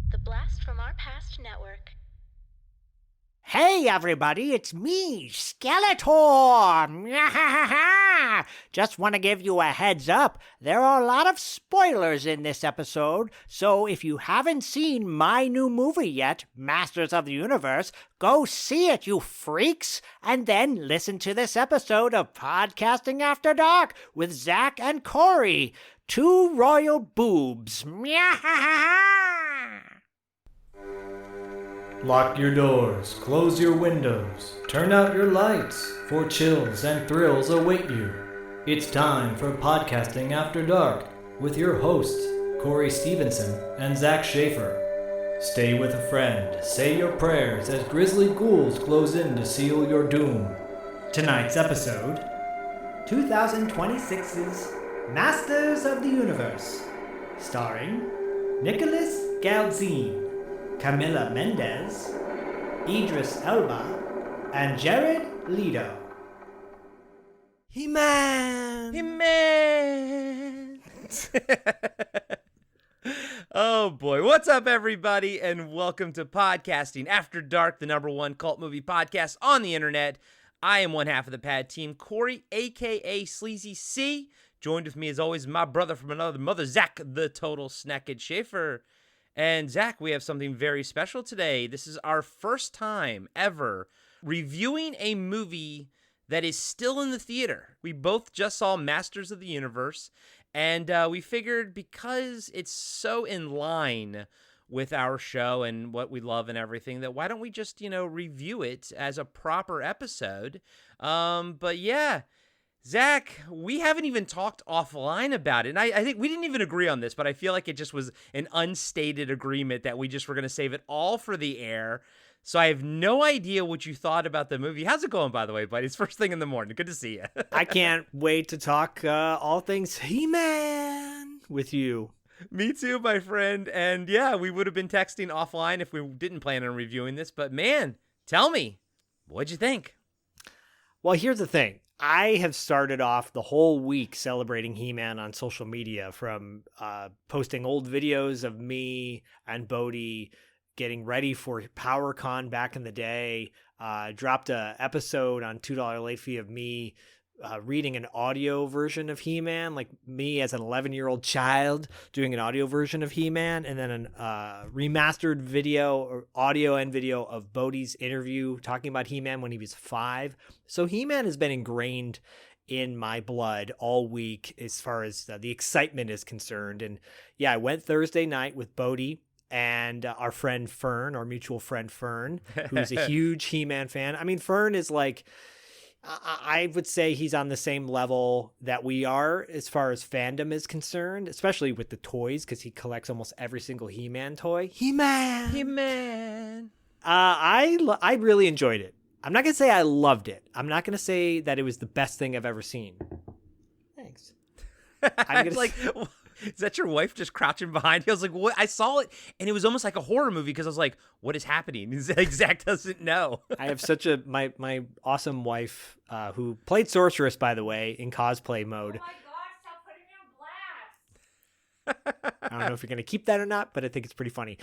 The Blast from Our Past Network. Hey everybody, it's me, Skeletor! Just want to give you a heads up, there are a lot of spoilers in this episode, so if you haven't seen my new movie yet, Masters of the Universe, go see it, you freaks! And then listen to this episode of Podcasting After Dark with Zak and Corey, two royal boobs. Lock your doors, close your windows, turn out your lights, for chills and thrills await you. It's time for Podcasting After Dark with your hosts, Corey Stevenson and Zach Schaefer. Stay with a friend, say your prayers as grisly ghouls close in to seal your doom. Tonight's episode, 2026's Masters of the Universe, starring Nicholas Galitzine, Camila Mendes, Idris Elba, and Jared Leto. He-Man! Oh boy, what's up everybody, and welcome to Podcasting After Dark, the #1 cult movie podcast on the internet. I am one half of the pad team, Corey, aka Sleazy C. Joined with me as always, my brother from another mother, Zach, the total snackhead Schaefer. And Zach, we have something very special today. This is our first time ever reviewing a movie that is still in the theater. We both just saw Masters of the Universe, and we figured because it's so in line with our show and what we love and everything, that why don't we just, review it as a proper episode. But yeah, Zach, we haven't even talked offline about it. And I think we didn't even agree on this, but I feel like it just was an unstated agreement that we just were going to save it all for the air. So I have no idea what you thought about the movie. How's it going, by the way, buddy? It's first thing in the morning. Good to see you. I can't wait to talk all things He-Man with you. Me too, my friend. And yeah, we would have been texting offline if we didn't plan on reviewing this. But man, tell me, what'd you think? Well, here's the thing. I have started off the whole week celebrating He-Man on social media, from posting old videos of me and Bodhi getting ready for PowerCon back in the day. Dropped a episode on $2 late fee of me reading an audio version of He-Man, like me as an 11-year-old child doing an audio version of He-Man, and then a remastered video, or audio and video, of Bodhi's interview talking about He-Man when he was 5. So He-Man has been ingrained in my blood all week as far as the excitement is concerned. And yeah, I went Thursday night with Bodhi and our friend Fern, our mutual friend Fern, who's a huge He-Man fan. I mean, Fern is like, I would say he's on the same level that we are as far as fandom is concerned, especially with the toys, because he collects almost every single He-Man toy. He-Man! I really enjoyed it. I'm not going to say I loved it. I'm not going to say that it was the best thing I've ever seen. Thanks. Is that your wife just crouching behind you? I was like, what? I saw it, and it was almost like a horror movie, because I was like, what is happening? Zach doesn't know. I have such my awesome wife, who played Sorceress, by the way, in cosplay mode. Oh my God, stop putting me on blast. I don't know if you're going to keep that or not, but I think it's pretty funny.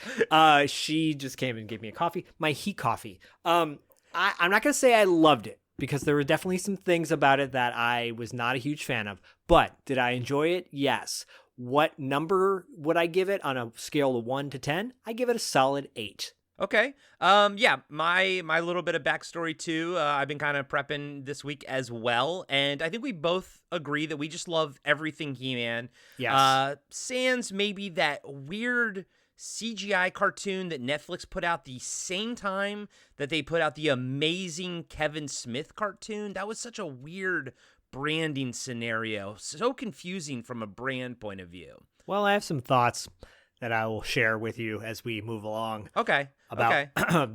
She just came and gave me a coffee, my heat coffee. I'm not going to say I loved it, because there were definitely some things about it that I was not a huge fan of. But did I enjoy it? Yes. What number would I give it on a scale of 1 to 10? I give it a solid 8. Okay. Yeah, my little bit of backstory too. I've been kind of prepping this week as well, and I think we both agree that we just love everything He-Man. Yes. Sans maybe that weird CGI cartoon that Netflix put out the same time that they put out the amazing Kevin Smith cartoon. That was such a weird branding scenario, so confusing from a brand point of view. Well, I have some thoughts that I will share with you as we move along. Okay. About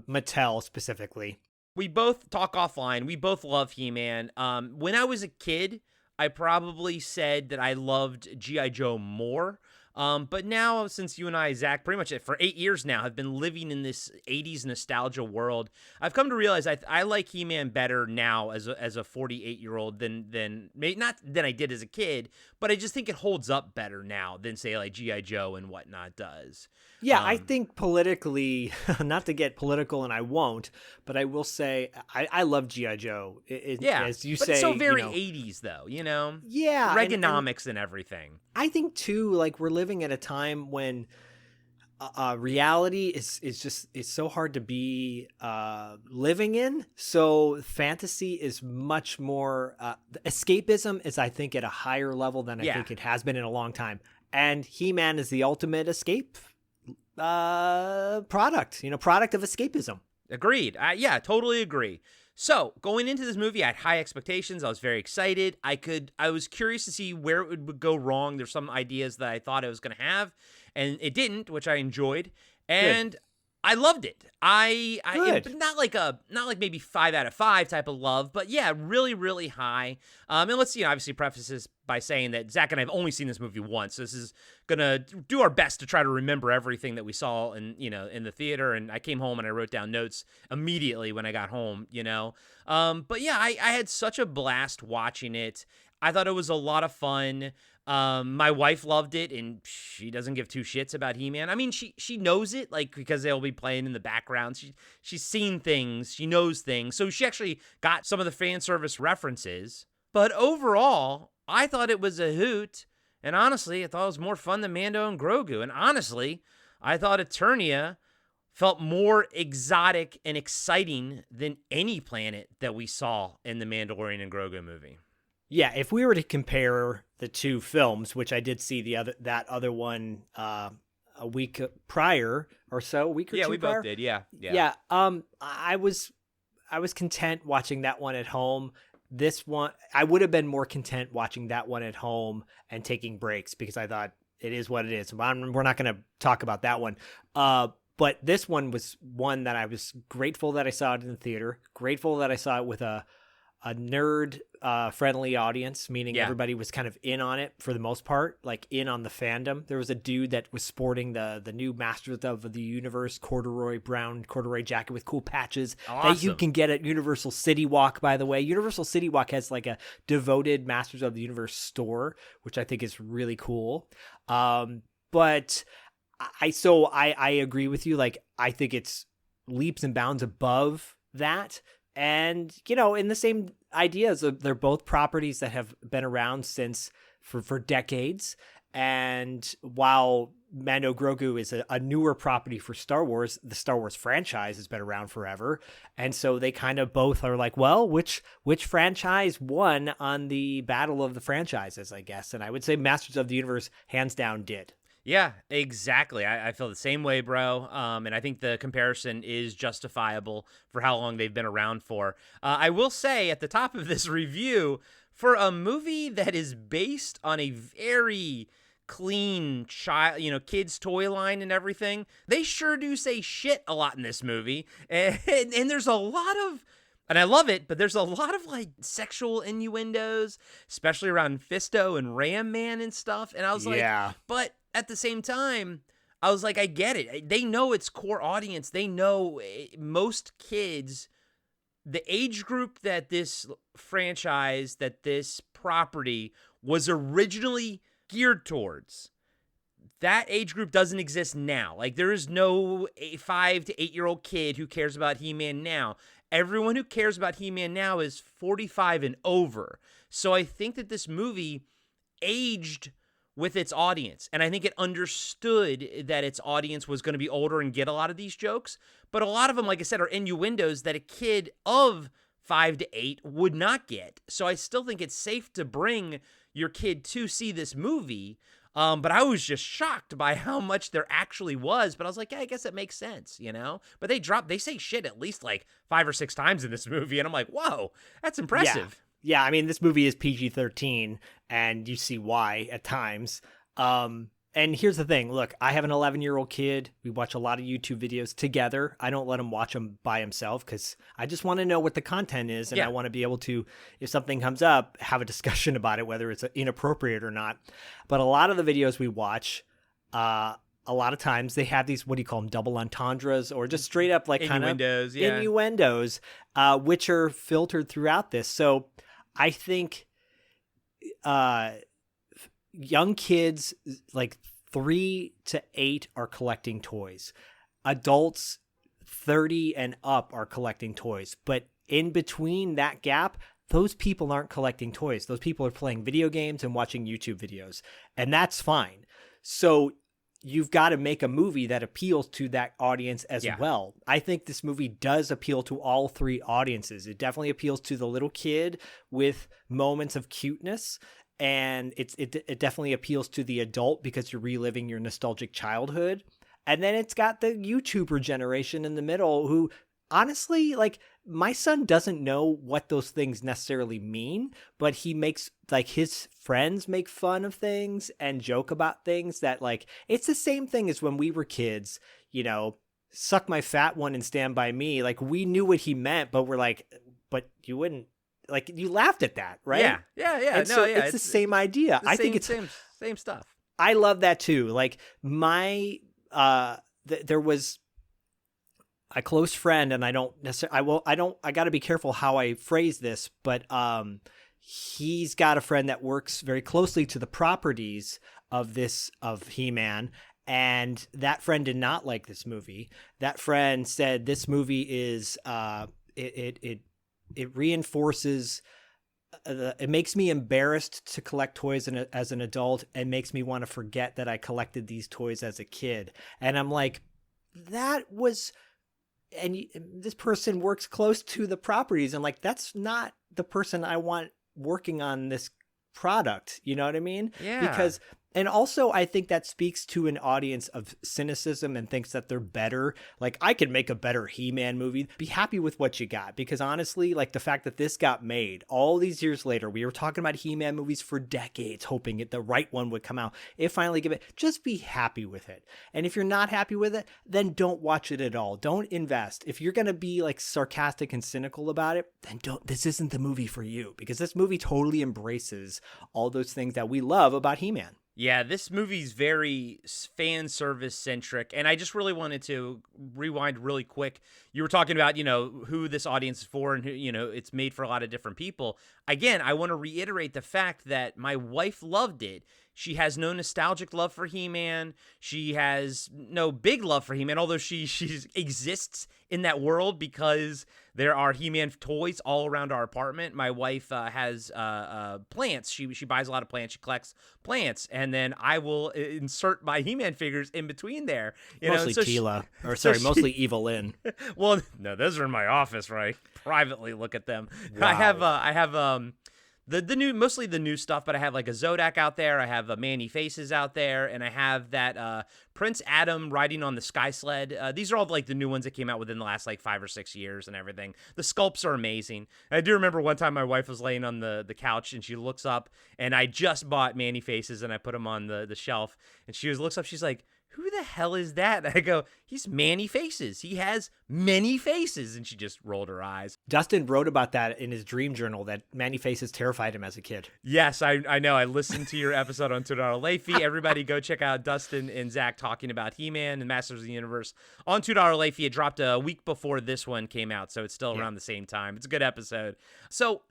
Mattel specifically. We both talk offline. We both love He-Man. When I was a kid, I probably said that I loved G.I. Joe more. But now, since you and I, Zach, pretty much for 8 years now, have been living in this 80s nostalgia world, I've come to realize I like He-Man better now as a 48-year-old than not than I did as a kid, but I just think it holds up better now than, say, like G.I. Joe and whatnot does. Yeah, I think politically, not to get political, and I won't, but I will say I love G.I. Joe. As you but say, it's so very 80s, though, you know? Yeah. Reaganomics and everything. I think, too, like, we're living at a time when reality is so hard to be living in. So fantasy is much more, escapism is, I think, at a higher level than I think it has been in a long time. And He-Man is the ultimate escape product of escapism. Agreed. Yeah, totally agree. So going into this movie, I had high expectations. I was very excited. I was curious to see where it would go wrong. There's some ideas that I thought it was going to have, and it didn't, which I enjoyed. And I loved it. Not like maybe 5 out of 5 type of love, but yeah, really, really high. And let's obviously preface this by saying that Zach and I have only seen this movie once. So this is gonna do our best to try to remember everything that we saw in the theater. And I came home and I wrote down notes immediately when I got home. But yeah, I had such a blast watching it. I thought it was a lot of fun. My wife loved it, and she doesn't give two shits about He-Man. I mean, she knows it, like, because they'll be playing in the background. She's seen things, she knows things, so she actually got some of the fan service references. But overall, I thought it was a hoot, and honestly, I thought it was more fun than Mando and Grogu. And honestly, I thought Eternia felt more exotic and exciting than any planet that we saw in the Mandalorian and Grogu movie. Yeah, if we were to compare the two films, which I did see that other one a week prior or so, a week or two we prior. both did. Yeah. I was content watching that one at home. This one, I would have been more content watching that one at home and taking breaks, because I thought it is what it is. We're not going to talk about that one. But this one was one that I was grateful that I saw it in the theater, grateful that I saw it with a nerd friendly audience, meaning everybody was kind of in on it for the most part, like in on the fandom. There was a dude that was sporting the new Masters of the Universe brown corduroy jacket with cool patches that you can get at Universal City Walk, by the way. Universal City Walk has like a devoted Masters of the Universe store, which I think is really cool. But I agree with you. Like, I think it's leaps and bounds above that. And, in the same ideas, they're both properties that have been around for decades. And while Mando Grogu is a newer property for Star Wars, the Star Wars franchise has been around forever. And so they kind of both are like, well, which franchise won on the battle of the franchises, I guess. And I would say Masters of the Universe hands down did. Yeah, exactly. I feel the same way, bro. And I think the comparison is justifiable for how long they've been around for. I will say at the top of this review, for a movie that is based on a very clean kids toy line and everything, they sure do say shit a lot in this movie. And there's a lot of, and I love it, but there's a lot of like sexual innuendos, especially around Fisto and Ram Man and stuff. And I was like, but at the same time, I was like, I get it. They know its core audience. They know most kids, the age group that this franchise, that this property was originally geared towards. That age group doesn't exist now. Like, there is no 5 to 8-year-old kid who cares about He-Man now. Everyone who cares about He-Man now is 45 and over. So I think that this movie aged with its audience. And I think it understood that its audience was going to be older and get a lot of these jokes. But a lot of them, like I said, are innuendos that a kid of 5 to 8 would not get. So I still think it's safe to bring your kid to see this movie. But I was just shocked by how much there actually was. But I was like, yeah, I guess it makes sense, But they say shit at least like 5 or 6 times in this movie. And I'm like, whoa, that's impressive. Yeah, I mean, this movie is PG-13, and you see why at times. And here's the thing. Look, I have an 11-year-old kid. We watch a lot of YouTube videos together. I don't let him watch them by himself because I just want to know what the content is, and I want to be able to, if something comes up, have a discussion about it, whether it's inappropriate or not. But a lot of the videos we watch, a lot of times they have these, what do you call them, double entendres, or just straight up like kind of innuendos, which are filtered throughout this. So I think young kids like 3 to 8 are collecting toys. Adults 30 and up are collecting toys. But in between that gap, those people aren't collecting toys. Those people are playing video games and watching YouTube videos. And that's fine. So you've got to make a movie that appeals to that audience as well. I think this movie does appeal to all 3 audiences. It definitely appeals to the little kid with moments of cuteness. And it definitely appeals to the adult because you're reliving your nostalgic childhood. And then it's got the YouTuber generation in the middle who, honestly, like, my son doesn't know what those things necessarily mean, but he makes, like, his friends make fun of things and joke about things that, like, it's the same thing as when we were kids, you know, suck my fat one and stand by me. Like, we knew what he meant, but we're like, but you wouldn't, like, you laughed at that, right? Yeah. And no, so yeah. it's the same idea. I think it's same stuff. I love that too. Like, my there was a close friend, and I don't necessarily, I got to be careful how I phrase this, but he's got a friend that works very closely to the properties of He-Man, and that friend did not like this movie. That friend said this movie is it reinforces. It makes me embarrassed to collect toys as an adult, and makes me want to forget that I collected these toys as a kid. And I'm like, that was, and this person works close to the properties. I'm like, that's not the person I want working on this product. You know what I mean? Yeah. Because, and also I think that speaks to an audience of cynicism and thinks that they're better. Like, I could make a better He-Man movie. Be happy with what you got. Because honestly, like, the fact that this got made all these years later, we were talking about He-Man movies for decades, hoping the right one would come out. It finally gave it. Just be happy with it. And if you're not happy with it, then don't watch it at all. Don't invest. If you're going to be like sarcastic and cynical about it, then this isn't the movie for you. Because this movie totally embraces all those things that we love about He-Man. Yeah, this movie's very fan service centric, and I just really wanted to rewind really quick. You were talking about, you know, who this audience is for, and who, you know, it's made for a lot of different people. Again, I want to reiterate the fact that my wife loved it. She has no nostalgic love for He-Man. She has no big love for He-Man, although she exists in that world because there are He-Man toys all around our apartment. My wife has plants. She buys a lot of plants. She collects plants, and then I will insert my He-Man figures in between there. Mostly Tila, mostly Evelyn. Well, no, those are in my office, right? Privately look at them. Wow. I have the new, mostly the new stuff, but I have like a Zodak out there. I have a Manny Faces out there, and I have that Prince Adam riding on the Sky Sled. These are all like the new ones that came out within the last like 5 or 6 years and everything. The sculpts are amazing. I do remember one time my wife was laying on the couch and she looks up, and I just bought Manny Faces and I put them on the shelf, and she looks up, she's like, who the hell is that? And I go, he's Manny Faces. He has many faces. And she just rolled her eyes. Dustin wrote about that in his dream journal, that Manny Faces terrified him as a kid. Yes, I know. I listened to your episode on $2 Late Everybody go check out Dustin and Zach talking about He-Man and Masters of the Universe on $2 Late It dropped a week before this one came out, so it's still around the same time. It's a good episode. So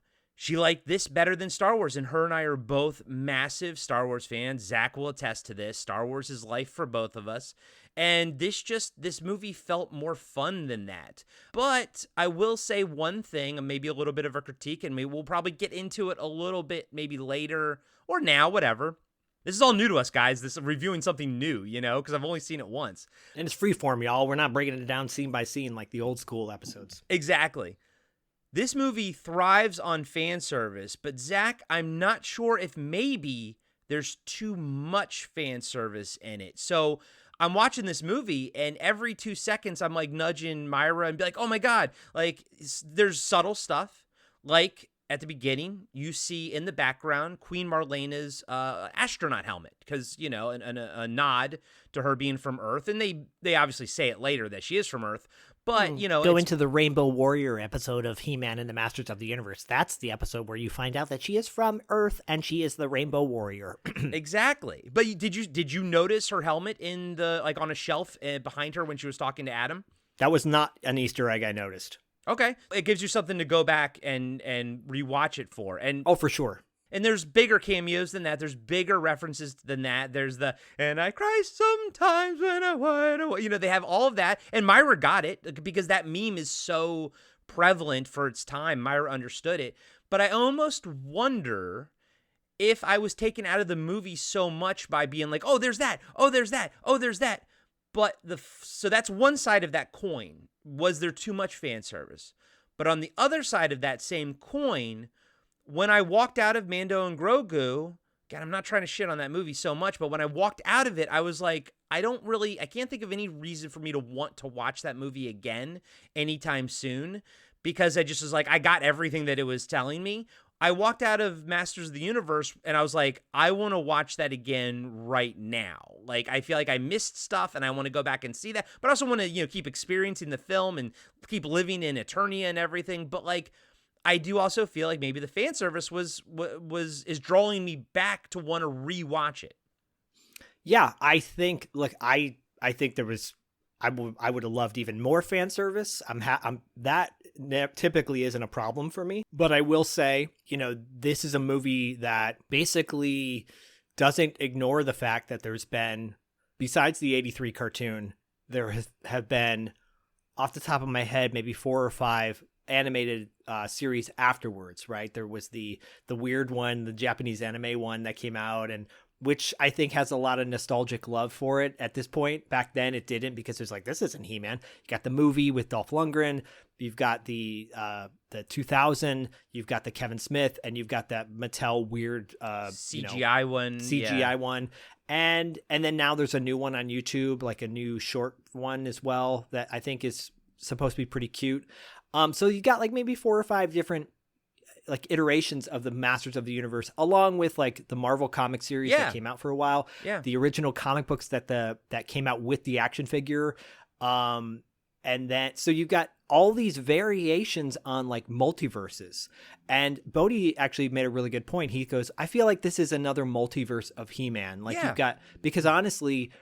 she liked this better than Star Wars, and her and I are both massive Star Wars fans. Zach will attest to this. Star Wars is life for both of us. And this movie felt more fun than that. But I will say one thing, maybe a little bit of a critique, and maybe we'll probably get into it a little bit maybe later or now, whatever. This is all new to us, guys. This is reviewing something new, you know, because I've only seen it once. And it's freeform, y'all. We're not breaking it down scene by scene like the old school episodes. Exactly. This movie thrives on fan service, but Zach, I'm not sure if maybe there's too much fan service in it. So I'm watching this movie, and every 2 seconds I'm like nudging Myra and be like, oh my God, like there's subtle stuff. Like at the beginning, you see in the background Queen Marlena's astronaut helmet, because, you know, a nod to her being from Earth. And they obviously say it later that she is from Earth. But, you know, Go into the Rainbow Warrior episode of He-Man and the Masters of the Universe. That's the episode where you find out that she is from Earth and she is the Rainbow Warrior. Exactly. But did you notice her helmet in the, like, on a shelf behind her when she was talking to Adam? That was not an Easter egg I noticed. Okay. It gives you something to go back and rewatch it for. And Oh, for sure. And there's bigger cameos than that. There's bigger references than that. There's and I cry sometimes when I wide awake. You know, they have all of that. And Myra got it because that meme is so prevalent for its time. Myra understood it. But I almost wonder if I was taken out of the movie so much by being like, oh, there's that. Oh, there's that. Oh, there's that. But so that's one side of that coin. Was there too much fan service? But on the other side of that same coin, when I walked out of Mando and Grogu, God, I'm not trying to shit on that movie so much, but when I walked out of it, I was like, I can't think of any reason for me to want to watch that movie again anytime soon, because I just was like, I got everything that it was telling me. I walked out of Masters of the Universe and I was like, I want to watch that again right now. Like, I feel like I missed stuff and I want to go back and see that, but I also want to, you know, keep experiencing the film and keep living in Eternia and everything. But like, I do also feel like maybe the fan service is drawing me back to want to rewatch it. Yeah, I think. Look, I think there was. I would have loved even more fan service. That typically isn't a problem for me. But I will say, you know, this is a movie that basically doesn't ignore the fact that there's been, besides the '83 cartoon, there have been, off the top of my head, maybe 4 or 5 animated series afterwards, right? There was the weird one, the Japanese anime one that came out, and which I think has a lot of nostalgic love for it at this point. Back then it didn't, because it's like, this isn't He-Man. You got the movie with Dolph Lundgren, you've got the 2000, you've got the Kevin Smith, and you've got that Mattel weird CGI one. CGI one. And then now there's a new one on YouTube, like a new short one as well, that I think is supposed to be pretty cute. So you got like maybe 4 or 5 different like iterations of the Masters of the Universe, along with like the Marvel comic series that came out for a while. Yeah. The original comic books that came out with the action figure. And then, so you've got all these variations on like multiverses. And Bodhi actually made a really good point. He goes, I feel like this is another multiverse of He-Man. Like you've got, because honestly,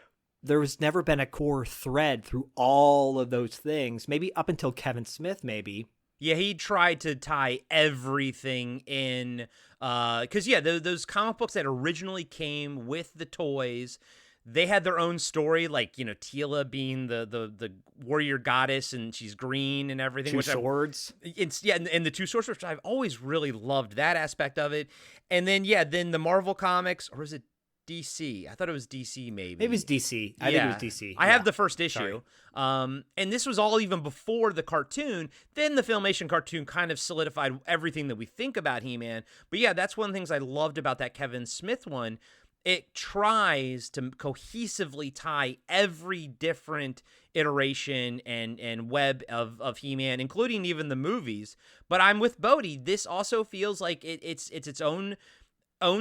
there was never been a core thread through all of those things, maybe up until Kevin Smith, maybe. Yeah, he tried to tie everything in, because those comic books that originally came with the toys, they had their own story, like, you know, Teela being the warrior goddess, and she's green and everything. Two swords. And the 2 swords, which I've always really loved that aspect of it. And then the Marvel comics, or is it DC? I thought it was DC, maybe. Maybe it's DC. I think it was DC. I have the first issue. And this was all even before the cartoon. Then the Filmation cartoon kind of solidified everything that we think about He-Man. But yeah, that's one of the things I loved about that Kevin Smith one. It tries to cohesively tie every different iteration and web of He-Man, including even the movies. But I'm with Bodhi. This also feels like it's its own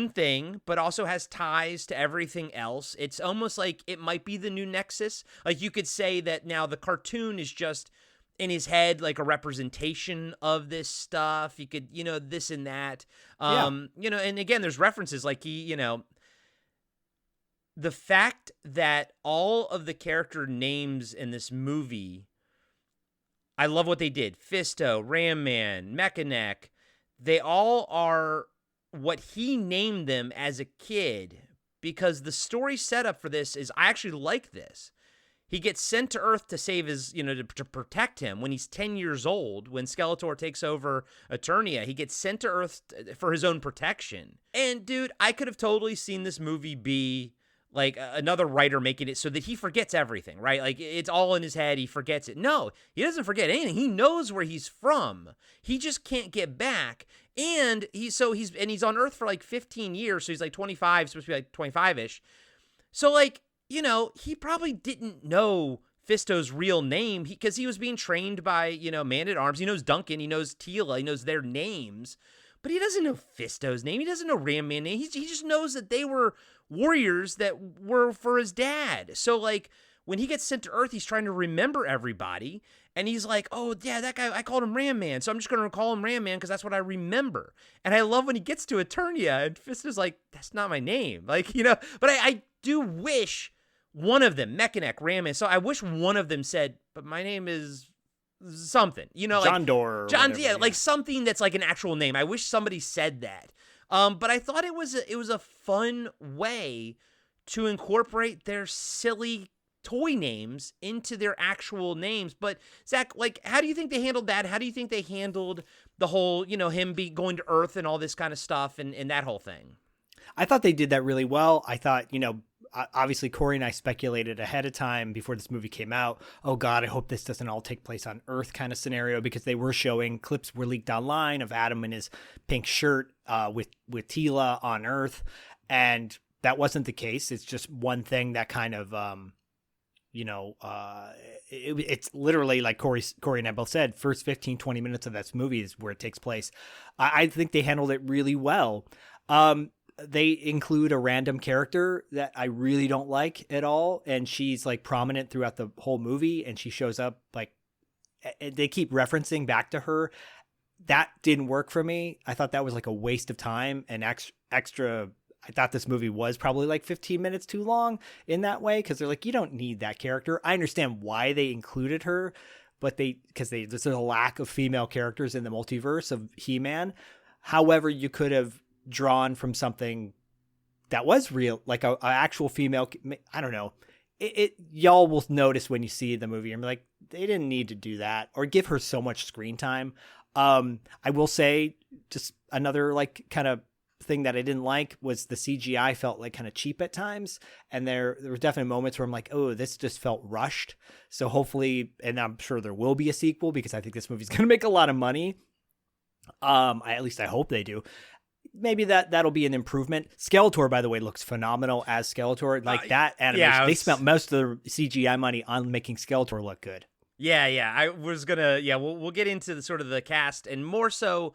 thing, but also has ties to everything else. It's almost like it might be the new Nexus. Like, you could say that now the cartoon is just in his head, like a representation of this stuff. You could, you know, this and that. You know, and again, there's references like the fact that all of the character names in this movie, I love what they did. Fisto, Ram Man, Mechanic, they all are what he named them as a kid, because the story setup for this is, I actually like this. He gets sent to Earth to save his, you know, to protect him when he's 10 years old. When Skeletor takes over Eternia, he gets sent to Earth for his own protection. And dude, I could have totally seen this movie be like another writer making it so that he forgets everything, right? Like, it's all in his head. He forgets it. No, he doesn't forget anything. He knows where he's from. He just can't get back. And he's on Earth for like 15 years. So he's like 25, supposed to be like 25-ish. So like, you know, he probably didn't know Fisto's real name because he was being trained by, you know, Man-at-Arms. He knows Duncan. He knows Teela. He knows their names. But he doesn't know Fisto's name. He doesn't know Ram Man's name. He just knows that they were warriors that were for his dad. So, like, when he gets sent to Earth, he's trying to remember everybody. And he's like, oh, yeah, that guy, I called him Ram Man. So I'm just going to call him Ram Man because that's what I remember. And I love when he gets to Eternia and Fist is like, that's not my name. Like, but I do wish one of them, Mechaneck, Ram Man. So I wish one of them said, but my name is something, John Doerr. John, whatever, yeah, like something that's like an actual name. I wish somebody said that. But I thought it was a fun way to incorporate their silly toy names into their actual names. But Zach, like, how do you think they handled that? How do you think they handled the whole, him going to Earth and all this kind of stuff and that whole thing? I thought they did that really well. I thought, obviously Corey and I speculated ahead of time before this movie came out, oh God, I hope this doesn't all take place on Earth kind of scenario, because they were showing clips were leaked online of Adam in his pink shirt with Tila on Earth. And that wasn't the case. It's just one thing that kind of, it's literally like Corey and I both said, first 15, 20 minutes of this movie is where it takes place. I think they handled it really well. They include a random character that I really don't like at all. And she's like prominent throughout the whole movie. And she shows up, like, they keep referencing back to her. That didn't work for me. I thought that was like a waste of time and extra. I thought this movie was probably like 15 minutes too long in that way, because they're like, you don't need that character. I understand why they included her, but there's a lack of female characters in the multiverse of He-Man. However, you could have drawn from something that was real, like a actual female. I don't know. Y'all will notice when you see the movie and be like, they didn't need to do that or give her so much screen time. I will say just another like kind of thing that I didn't like was the CGI felt like kind of cheap at times. And there were definitely moments where I'm like, oh, this just felt rushed. So hopefully, and I'm sure there will be a sequel, because I think this movie's going to make a lot of money. At least I hope they do. Maybe that'll be an improvement. Skeletor, by the way, looks phenomenal as Skeletor. Like that animation, yeah, they spent most of the CGI money on making Skeletor look good. Yeah. I was gonna, we'll get into the sort of the cast and more so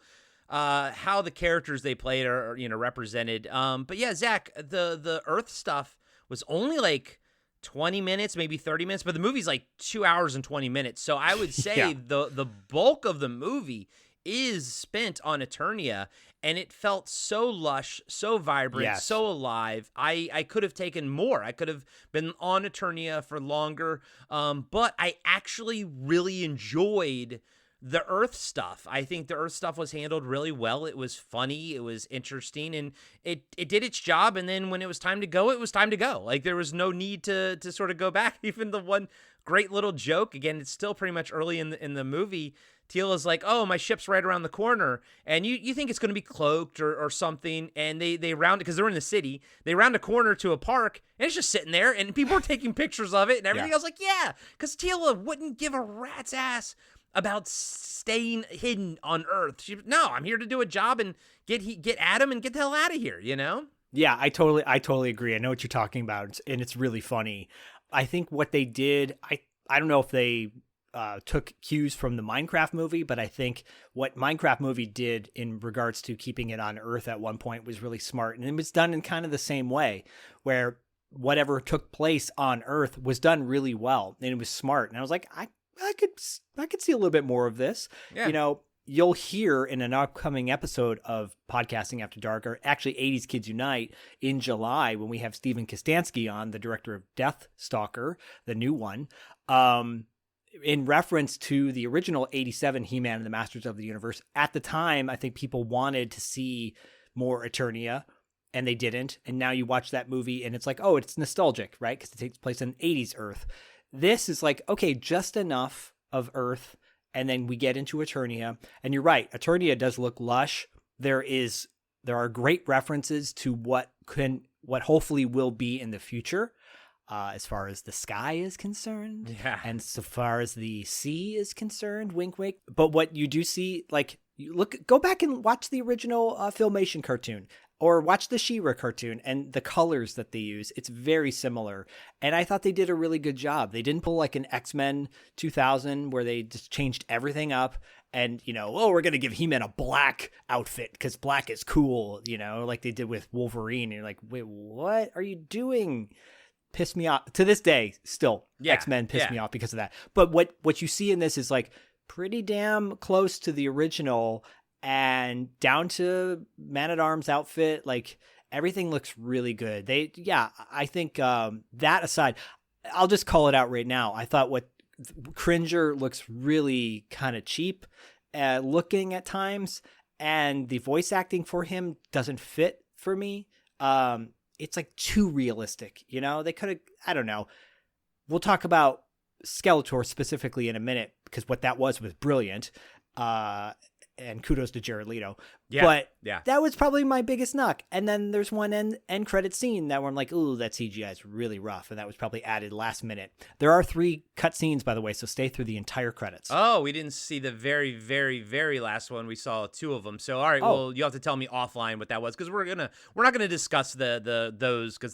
how the characters they played are represented. But yeah, Zach, the Earth stuff was only like 20 minutes, maybe 30 minutes, but the movie's like 2 hours and 20 minutes. So I would say the bulk of the movie is spent on Eternia, and it felt so lush, so vibrant, so alive. I could have taken more. I could have been on Eternia for longer, but I actually really enjoyed the Earth stuff. I think the Earth stuff was handled really well. It was funny. It was interesting, and it did its job. And then when it was time to go, it was time to go. Like, there was no need to sort of go back. Even the one great little joke, again, it's still pretty much early in the movie, Tila's like, oh, my ship's right around the corner. And you think it's going to be cloaked or something. And they round it, because they're in the city. They round a corner to a park, and it's just sitting there. And people are taking pictures of it and everything. I was like, yeah, because Tila wouldn't give a rat's ass about staying hidden on Earth. No, I'm here to do a job and get Adam and get the hell out of here, Yeah, I totally agree. I know what you're talking about, and it's really funny. I think what they did, I don't know if they took cues from the Minecraft movie, but I think what Minecraft movie did in regards to keeping it on Earth at one point was really smart. And it was done in kind of the same way, where whatever took place on Earth was done really well, and it was smart. And I was like, I could see a little bit more of this. Yeah. You'll hear in an upcoming episode of Podcasting After Dark, or actually 80s Kids Unite, in July, when we have Steven Kostanski on, the director of Deathstalker, the new one, in reference to the original 87 He-Man and the Masters of the Universe. At the time, I think people wanted to see more Eternia, and they didn't. And now you watch that movie, and it's like, oh, it's nostalgic, right? Because it takes place in 80s Earth. This is like, okay, just enough of Earth, and then we get into Eternia. And you're right, Eternia does look lush. There are great references to what hopefully will be in the future, as far as the sky is concerned, and so far as the sea is concerned. Wink, wink. But what you do see, like, go back and watch the original Filmation cartoon, or watch the She-Ra cartoon, and the colors that they use, it's very similar. And I thought they did a really good job. They didn't pull like an X-Men 2000 where they just changed everything up and, we're going to give He-Man a black outfit because black is cool, like they did with Wolverine. And you're like, wait, what are you doing? piss me off to this day. Still, Yeah, X-Men piss yeah. me off because of that. But what you see in this is like pretty damn close to the original, and down to Man-at-Arms outfit. Like everything looks really good. I think that aside, I'll just call it out right now. I thought what Cringer looks really kind of cheap looking at times, and the voice acting for him doesn't fit for me. It's like too realistic, they could have, I don't know. We'll talk about Skeletor specifically in a minute, because what that was brilliant. And kudos to Jared Leto. Yeah, but yeah. that was probably my biggest knock. And then there's one end credit scene that where I'm like, ooh, that CGI is really rough. And that was probably added last minute. There are 3 cut scenes, by the way, so stay through the entire credits. Oh, we didn't see the very, very, very last one. We saw 2 of them. So, all right, well, you have to tell me offline what that was, because we're not gonna discuss those, because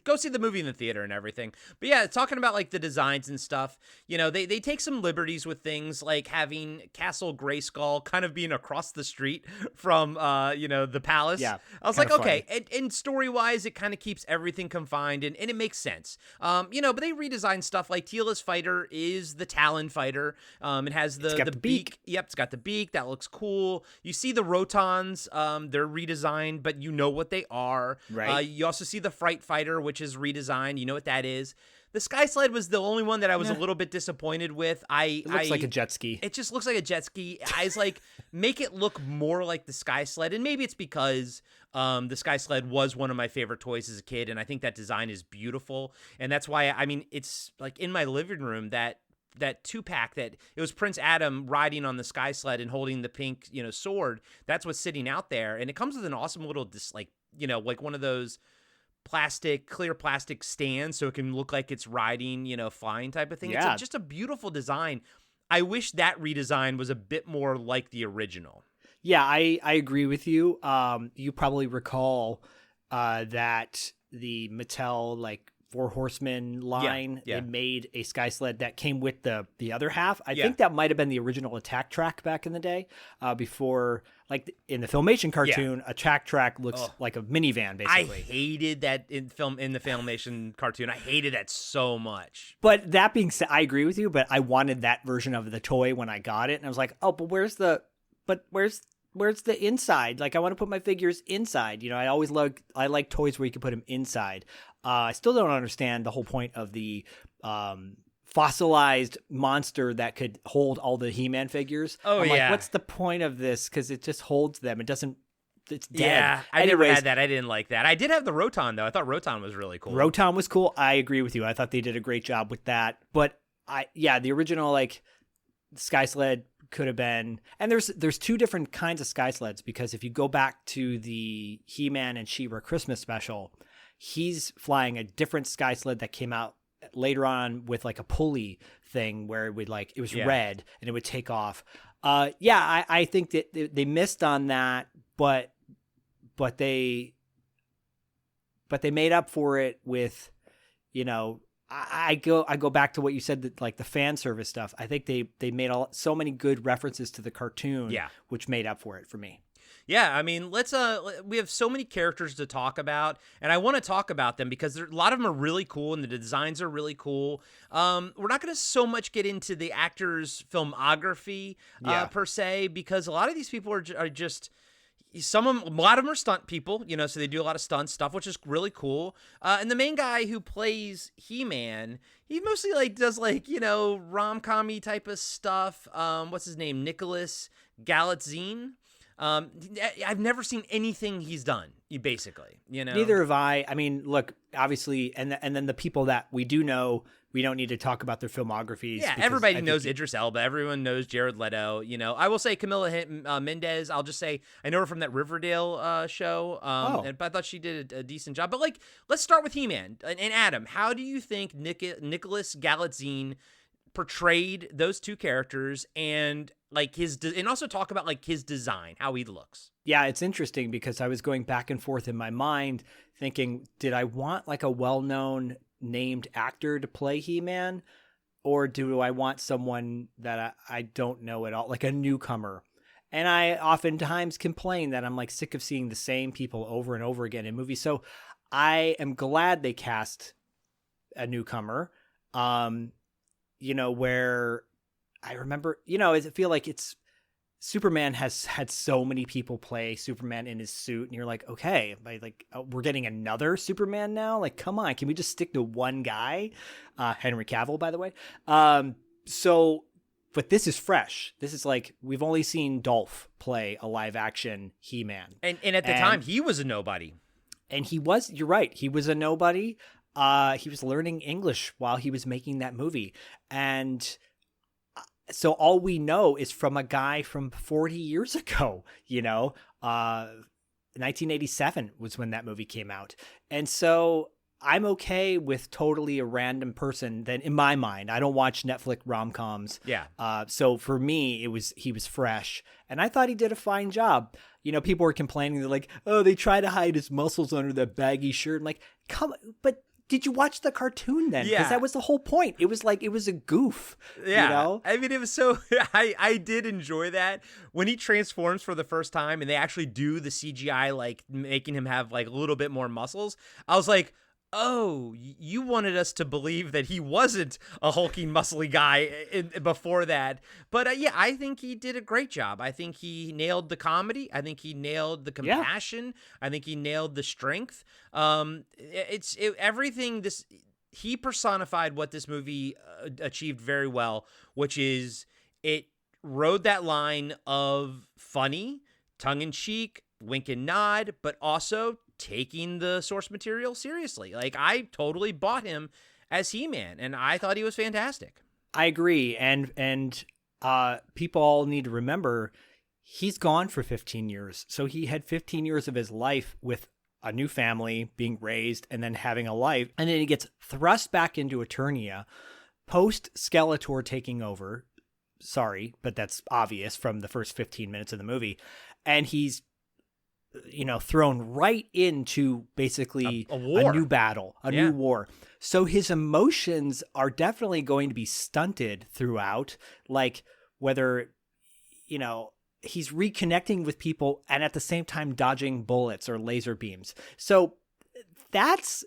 go see the movie in the theater and everything. But yeah, talking about like the designs and stuff, they take some liberties with things like having Castle Grayskull kind of being across the street from the palace. Yeah, I was like, okay, and story wise, it kind of keeps everything confined, and it makes sense. But they redesigned stuff like Teela's fighter is the Talon fighter. It has the beak. Yep, it's got the beak. That looks cool. You see the Rotons. They're redesigned, but you know what they are. Right. You also see the Fright fighter, which is redesigned. You know what that is. The Sky Sled was the only one that I was a little bit disappointed with. It looks like a jet ski. It just looks like a jet ski. I was like, make it look more like the Sky Sled. And maybe it's because the Sky Sled was one of my favorite toys as a kid. And I think that design is beautiful. And that's why, it's like in my living room, that 2-pack that it was Prince Adam riding on the Sky Sled and holding the pink, sword. That's what's sitting out there. And it comes with an awesome little, like one of those clear plastic stand, so it can look like it's riding, flying type of thing. Yeah. It's just a beautiful design. I wish that redesign was a bit more like the original. Yeah, I agree with you. You probably recall that the Mattel like 4 Horsemen line, Yeah. they made a Sky Sled that came with the other half. I think that might have been the original attack track back in the day, before, like in the Filmation cartoon, attack track looks like a minivan, basically. I hated that in the Filmation cartoon. I hated that so much. But that being said, I agree with you, but I wanted that version of the toy when I got it, and I was like, oh, but where's the inside? Like, I want to put my figures inside. I like toys where you can put them inside. I still don't understand the whole point of the fossilized monster that could hold all the He-Man figures. I'm like, what's the point of this? Because it just holds them. It doesn't. It's dead. Yeah, I never had that. I didn't like that. I did have the Roton though. I thought Roton was really cool. Roton was cool. I agree with you. I thought they did a great job with that. But the original like Sky Sled could have been, and there's 2 different kinds of Sky Sleds, because if you go back to the He-Man and She-Ra Christmas special, he's flying a different Sky Sled that came out later on with like a pulley thing where it would it was red and it would take off. I think that they missed on that, but they made up for it with, I go back to what you said, that like the fan service stuff. I think they made so many good references to the cartoon, which made up for it for me. Yeah, let's we have so many characters to talk about, and I want to talk about them because a lot of them are really cool and the designs are really cool. We're not going to so much get into the actors' filmography per se, because a lot of these people are just a lot of them are stunt people, so they do a lot of stunt stuff, which is really cool. And the main guy who plays He-Man, he mostly does rom-com-y type of stuff. What's his name? Nicholas Galitzine. I've never seen anything he's done, basically, Neither have I. Look, obviously, and then the people that we do know, we don't need to talk about their filmographies. Yeah, everybody knows Idris Elba. Everyone knows Jared Leto. I will say Camila Mendes. I'll just say I know her from that Riverdale show. But I thought she did a decent job. But let's start with He-Man and Adam. How do you think Nicholas Galitzine portrayed those 2 characters, and and also talk about his design, how he looks? Yeah, it's interesting because I was going back and forth in my mind thinking, did I want a well-known named actor to play He-Man, or do I want someone that I don't know at all, like a newcomer? And I oftentimes complain that I'm sick of seeing the same people over and over again in movies. So I am glad they cast a newcomer. Where I remember, I feel like it's Superman has had so many people play Superman in his suit, and you're like, okay, we're getting another Superman now. Like, come on, can we just stick to one guy? Henry Cavill, by the way. But this is fresh. This is like, we've only seen Dolph play a live action He-Man. And at the time, he was a nobody. And you're right, he was a nobody. He was learning English while he was making that movie. And so all we know is from a guy from 40 years ago, 1987 was when that movie came out. And so I'm okay with totally a random person. Then in my mind, I don't watch Netflix rom-coms. Yeah. So for me, he was fresh, and I thought he did a fine job. People were complaining. They're like, oh, they try to hide his muscles under that baggy shirt. I'm like, come, but did you watch the cartoon then? Yeah. Because that was the whole point. It was like, it was a goof. Yeah. I mean, it was so, I did enjoy that. When he transforms for the first time and they actually do the CGI, like making him have like a little bit more muscles, I was like, oh, you wanted us to believe that he wasn't a hulking, muscly guy before that. But yeah, I think he did a great job. I think he nailed the comedy. I think he nailed the compassion. Yeah. I think he nailed the strength. Everything this, he personified what this movie achieved very well, which is it rode that line of funny, tongue-in-cheek, wink and nod, but also taking the source material seriously. Like, I totally bought him as He-Man, and I thought he was fantastic. I agree. And people all need to remember, he's gone for 15 years. So he had 15 years of his life with a new family, being raised, and then having a life. And then he gets thrust back into Eternia, post Skeletor taking over. Sorry, but that's obvious from the first 15 minutes of the movie. And he's thrown right into basically a war. A new battle, new war. So his emotions are definitely going to be stunted throughout, like whether, he's reconnecting with people and at the same time dodging bullets or laser beams. So that's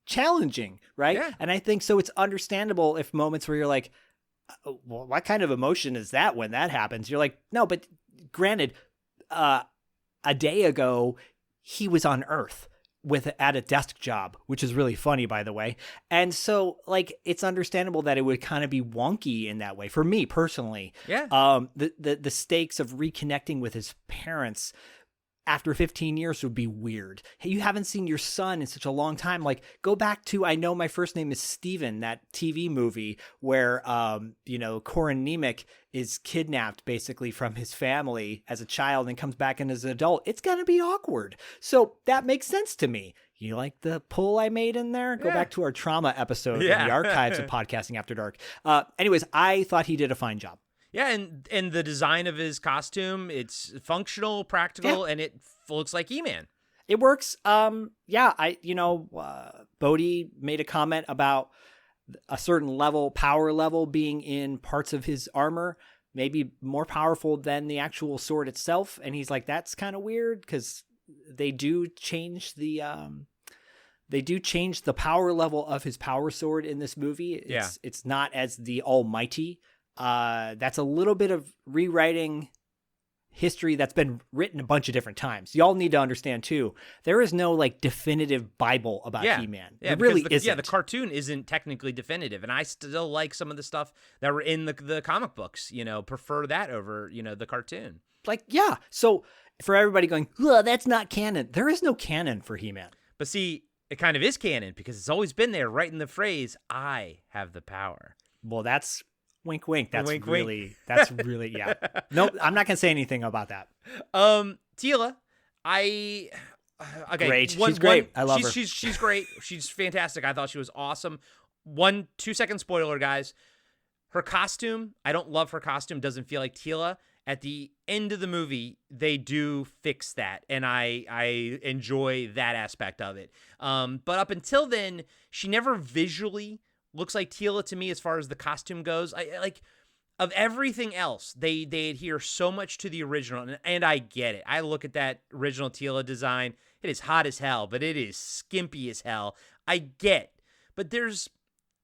challenging, right? Yeah. And I think so it's understandable if moments where you're like, well, what kind of emotion is that when that happens? You're like, no, but granted, a day ago, he was on Earth at a desk job, which is really funny, by the way. And so, like, it's understandable that it would kind of be wonky in that way. For me personally, the stakes of reconnecting with his parents after 15 years would be weird. Hey, you haven't seen your son in such a long time. Like, go back to I Know My First Name is Steven, that TV movie where, Corin Nemec is kidnapped basically from his family as a child and comes back in as an adult. It's going to be awkward. So that makes sense to me. You like the pull I made in there? Go back to our trauma episode in the archives of Podcasting After Dark. Anyways, I thought he did a fine job. Yeah, and the design of his costume, it's functional, practical, and it looks like He-Man. It works. Bodhi made a comment about a certain power level being in parts of his armor, maybe more powerful than the actual sword itself. And he's like, that's kind of weird because they do change the power level of his power sword in this movie. It's not as the almighty. That's a little bit of rewriting history that's been written a bunch of different times. Y'all need to understand too, there is no like definitive Bible about He-Man. Yeah, it really isn't. Yeah, the cartoon isn't technically definitive, and I still like some of the stuff that were in the comic books, prefer that over, the cartoon. Like, yeah. So for everybody going, oh, that's not canon. There is no canon for He-Man. But see, it kind of is canon because it's always been there right in the phrase, I have the power. Well, that's wink, wink. That's wink, really, wink. That's really, yeah. Nope, I'm not going to say anything about that. Teela, okay. Great. She's great. I love her. She's great. She's fantastic. I thought she was awesome. 2-second spoiler, guys. Her costume, I don't love her costume. Doesn't feel like Teela. At the end of the movie, they do fix that, and I enjoy that aspect of it. But up until then, she never visually looks like Teela to me as far as the costume goes. Of everything else, they adhere so much to the original, and I get it. I look at that original Teela design. It is hot as hell, but it is skimpy as hell. I get. but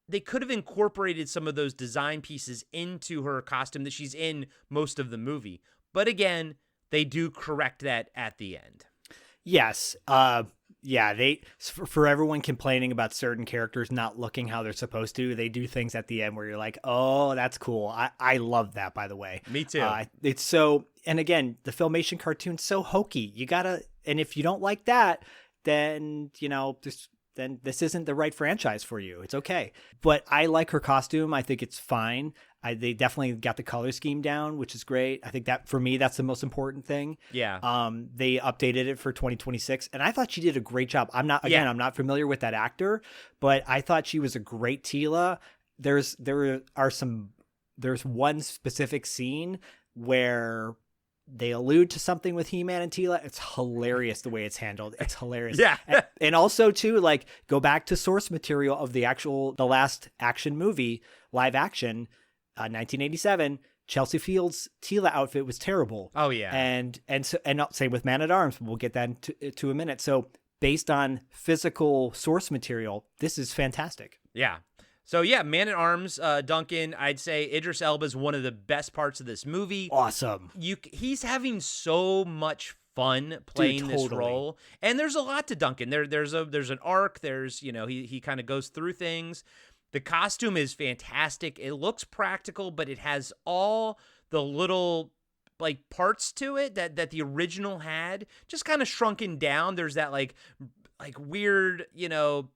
they could have incorporated some of those design pieces into her costume that she's in most of the movie. But again, they do correct that at the end. Yes. For everyone complaining about certain characters not looking how they're supposed to, they do things at the end where you're like, oh, that's cool. I love that, by the way. Me too. It's so, and again, the Filmation cartoon's so hokey. And if you don't like that, then, then this isn't the right franchise for you. It's okay. But I like her costume. I think it's fine. They definitely got the color scheme down, which is great. I think that for me, that's the most important thing. Yeah. They updated it for 2026, and I thought she did a great job. I'm not familiar with that actor, but I thought she was a great Tila. There's one specific scene where they allude to something with He-Man and Tila. It's hilarious the way it's handled. It's hilarious. Yeah. and also too, like, go back to source material of the last action movie, live action, 1987. Chelsea Field's Tila outfit was terrible. Oh yeah. And same with Man at Arms. We'll get that to a minute. So based on physical source material, this is fantastic. Yeah. So yeah, Man at Arms, Duncan, I'd say Idris Elba is one of the best parts of this movie. Awesome. He's having so much fun playing this role, and there's a lot to Duncan. There's an arc. There's he kind of goes through things. The costume is fantastic. It looks practical, but it has all the little like parts to it that the original had, just kind of shrunken down. There's that like weird,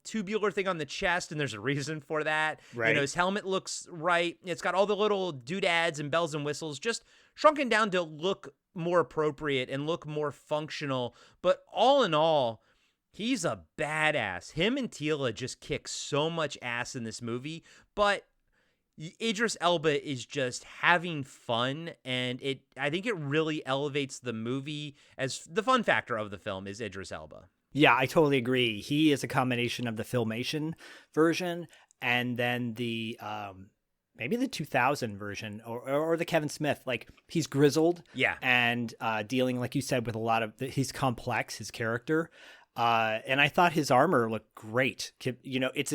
tubular thing on the chest, and there's a reason for that. Right. His helmet looks right. It's got all the little doodads and bells and whistles, just shrunken down to look more appropriate and look more functional. But all in all, he's a badass. Him and Tila just kick so much ass in this movie, but Idris Elba is just having fun, and I think it really elevates the movie. As the fun factor of the film is Idris Elba. Yeah, I totally agree. He is a combination of the Filmation version and then the maybe the 2000 version or the Kevin Smith. Like, he's grizzled, yeah, and dealing, like you said, with a lot of he's complex, his character. And I thought his armor looked great. It's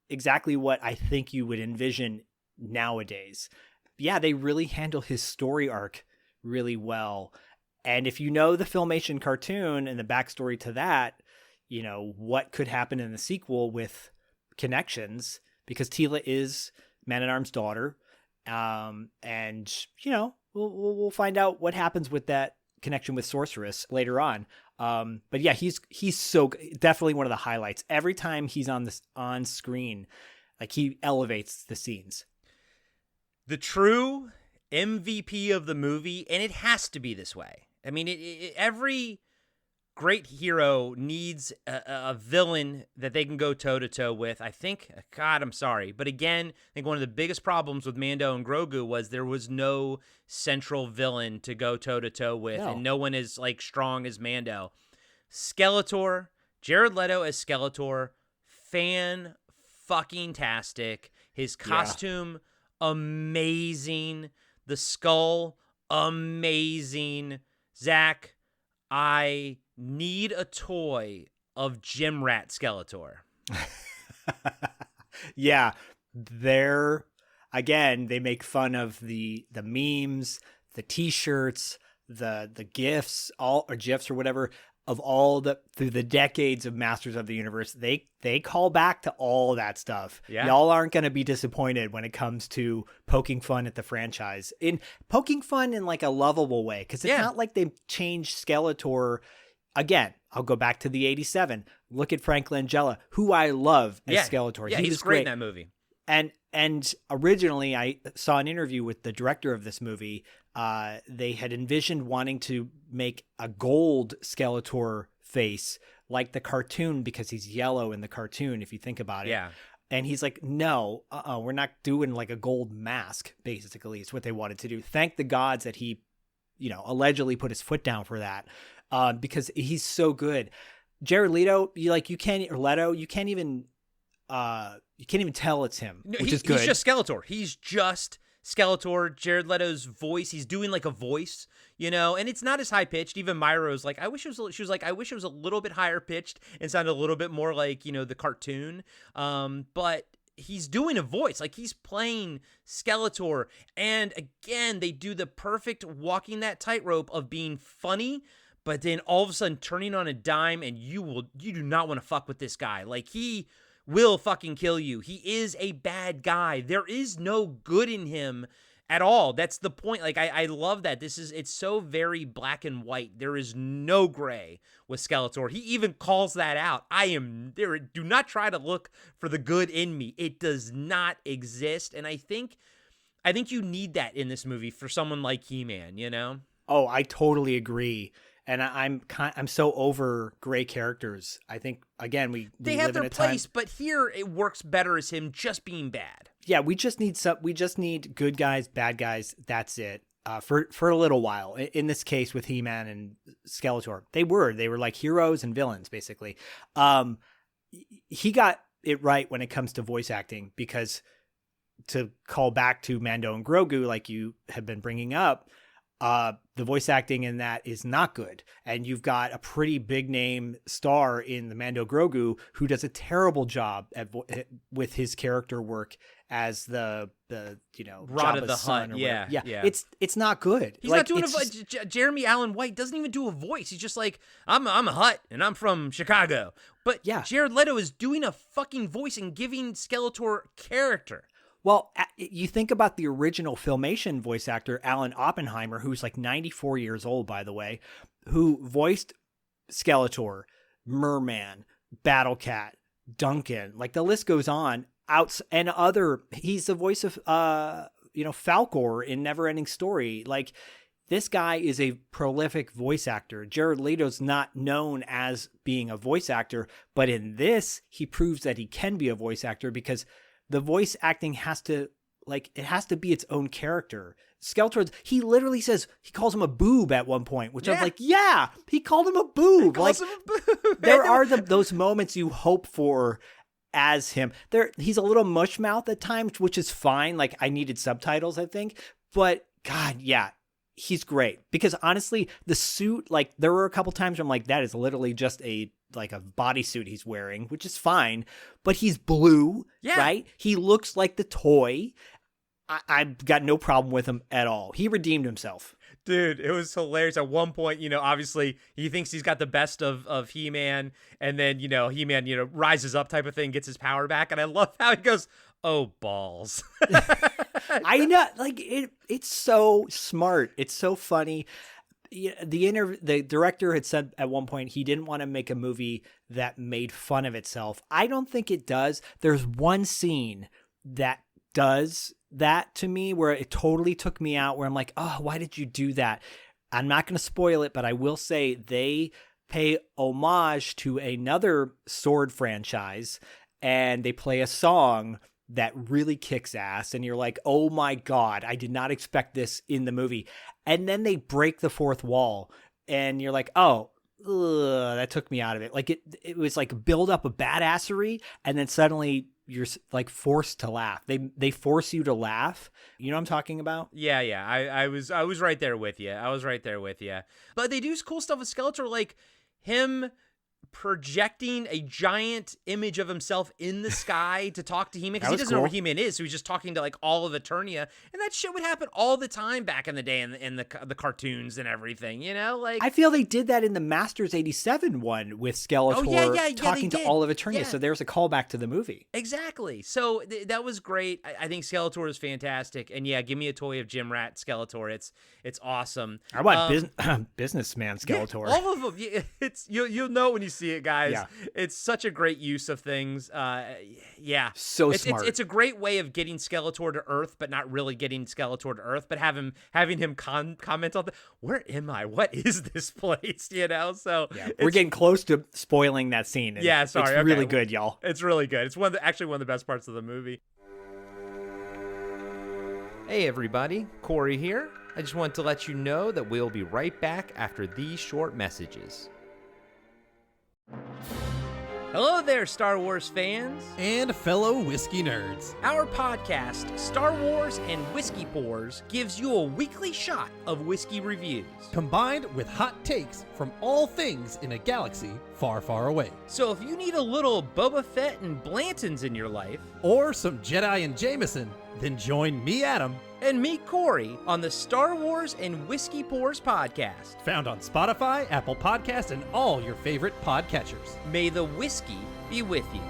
exactly what I think you would envision nowadays. Yeah, they really handle his story arc really well. And if you know the Filmation cartoon and the backstory to that, what could happen in the sequel with connections, because Tila is Man-at-Arms' daughter. And we'll find out what happens with that connection with Sorceress later on. But yeah, he's so definitely one of the highlights. Every time he's on screen, like, he elevates the scenes. The true MVP of the movie, and it has to be this way. I mean, every great hero needs a villain that they can go toe-to-toe with. I think, God, I'm sorry. But again, I think one of the biggest problems with Mando and Grogu was there was no central villain to go toe-to-toe with, and no one is, like, strong as Mando. Skeletor, Jared Leto as Skeletor, fan-fucking-tastic. His costume, amazing. The skull, amazing. Zach, I need a toy of Gym Rat Skeletor. Yeah, they make fun of the memes, the t-shirts, the gifs, or GIFs or whatever, of all through the decades of Masters of the Universe. They call back to all that stuff. Yeah. Y'all aren't going to be disappointed when it comes to poking fun at the franchise. In poking fun in like a lovable way, because it's not like they changed Skeletor. Again, I'll go back to the 87. Look at Frank Langella, who I love as Skeletor. Yeah, he he's was great in that movie. And originally, I saw an interview with the director of this movie. They had envisioned wanting to make a gold Skeletor face like the cartoon, because he's yellow in the cartoon, if you think about it. Yeah. And he's like, no, we're not doing like a gold mask, basically. It's what they wanted to do. Thank the gods that he, allegedly put his foot down for that, because he's so good. Jared Leto, you can't even tell it's him, which is good. He's just Skeletor. He's just Skeletor, Jared Leto's voice, he's doing like a voice, and it's not as high pitched. Even Myra's like, I wish it was a little bit higher pitched and sounded a little bit more like, the cartoon. But he's doing a voice, like he's playing Skeletor. And again, they do the perfect walking that tightrope of being funny, but then all of a sudden turning on a dime, and you do not want to fuck with this guy. Like, he will fucking kill you. He is a bad guy. There is no good in him at all. That's the point. Like, I love that. It's so very black and white. There is no gray with Skeletor. He even calls that out. I am there. Do not try to look for the good in me. It does not exist. And I think you need that in this movie for someone like He-Man, Oh, I totally agree. And I'm so over gray characters. I think, again, they have live in their a time. place, but here it works better as him just being bad. Yeah, we just need good guys, bad guys. That's it. For a little while. In this case with He-Man and Skeletor, they were like heroes and villains basically. He got it right when it comes to voice acting, because to call back to Mando and Grogu, like you have been bringing up, the voice acting in that is not good. And you've got a pretty big name star in the Mando Grogu who does a terrible job with his character work as the Rod of the Hutt. Yeah. It's not good. He's not doing Jeremy Allen White doesn't even do a voice. He's just like, I'm a Hutt and I'm from Chicago. But yeah, Jared Leto is doing a fucking voice and giving Skeletor character. Well, you think about the original Filmation voice actor, Alan Oppenheimer, who's like 94 years old, by the way, who voiced Skeletor, Merman, Battle Cat, Duncan, like the list goes on. He's the voice of, Falcor in Neverending Story. Like, this guy is a prolific voice actor. Jared Leto's not known as being a voice actor, but in this, he proves that he can be a voice actor, because the voice acting has to be its own character. Skeletor, he literally says, he calls him a boob at one point, which I'm like, yeah, he called him a boob. There are those moments you hope for as him. He's a little mush mouth at times, which is fine. Like, I needed subtitles, I think. But God, yeah, he's great. Because honestly, the suit, like, there were a couple times where I'm like, that is literally just a bodysuit he's wearing, which is fine, but he's blue, right? He looks like the toy. I've got no problem with him at all. He redeemed himself. Dude, it was hilarious. At one point, obviously he thinks he's got the best of He-Man, and then, He-Man, rises up type of thing, gets his power back. And I love how he goes, oh, balls. I know, like, it's so smart. It's so funny. The director had said at one point he didn't want to make a movie that made fun of itself. I don't think it does. There's one scene that does that to me where it totally took me out, where I'm like, oh, why did you do that? I'm not going to spoil it, but I will say they pay homage to another sword franchise, and they play a song that really kicks ass, and you're like, oh my God, I did not expect this in the movie. And then they break the fourth wall, and you're like, oh, that took me out of it. Like, it was like build up a badassery, and then suddenly you're like forced to laugh. They force you to laugh. You know what I'm talking about? Yeah. I was right there with you. But they do cool stuff with Skeletor, like him projecting a giant image of himself in the sky to talk to He-Man, because he doesn't know where He-Man is, so he's just talking to like all of Eternia, and that shit would happen all the time back in the day in the cartoons and everything, like I feel they did that in the Masters 87 one with Skeletor talking to all of Eternia, so there's a callback to the movie. Exactly. So that was great. I think Skeletor is fantastic, and give me a toy of Jim Rat Skeletor. It's awesome. I want businessman Skeletor. Yeah, all of them. It's you'll know when you see it, guys. Yeah. It's such a great use of things. So smart. It's a great way of getting Skeletor to Earth, but not really getting Skeletor to Earth, but having him comment on where am I? What is this place? So we're getting close to spoiling that scene. Sorry. It's really good, y'all. It's really good. It's actually one of the best parts of the movie. Hey everybody, Corey here. I just want to let you know that we'll be right back after these short messages. Hello there, Star Wars fans. And fellow whiskey nerds. Our podcast, Star Wars and Whiskey Pours, gives you a weekly shot of whiskey reviews. Combined with hot takes from all things in a galaxy far, far away. So if you need a little Boba Fett and Blantons in your life, Or some Jedi and Jameson, then join me, Adam, and me, Corey, on the Star Wars and Whiskey Pours podcast. found on Spotify, Apple Podcasts, and all your favorite podcatchers. May the whiskey be with you.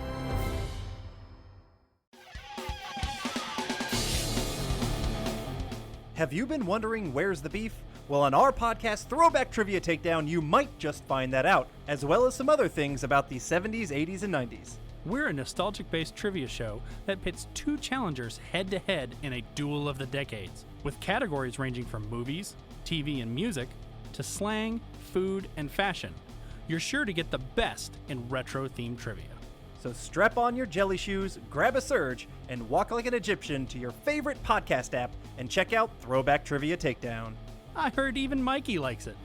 Have you been wondering where's the beef? Well, on our podcast, Throwback Trivia Takedown, you might just find that out, as well as some other things about the 70s, 80s, and 90s. We're a nostalgic-based trivia show that pits two challengers head-to-head in a duel of the decades, with categories ranging from movies, TV and music, to slang, food, and fashion. You're sure to get the best in retro-themed trivia. So strap on your jelly shoes, grab a surge, and walk like an Egyptian to your favorite podcast app and check out Throwback Trivia Takedown. I heard even Mikey likes it.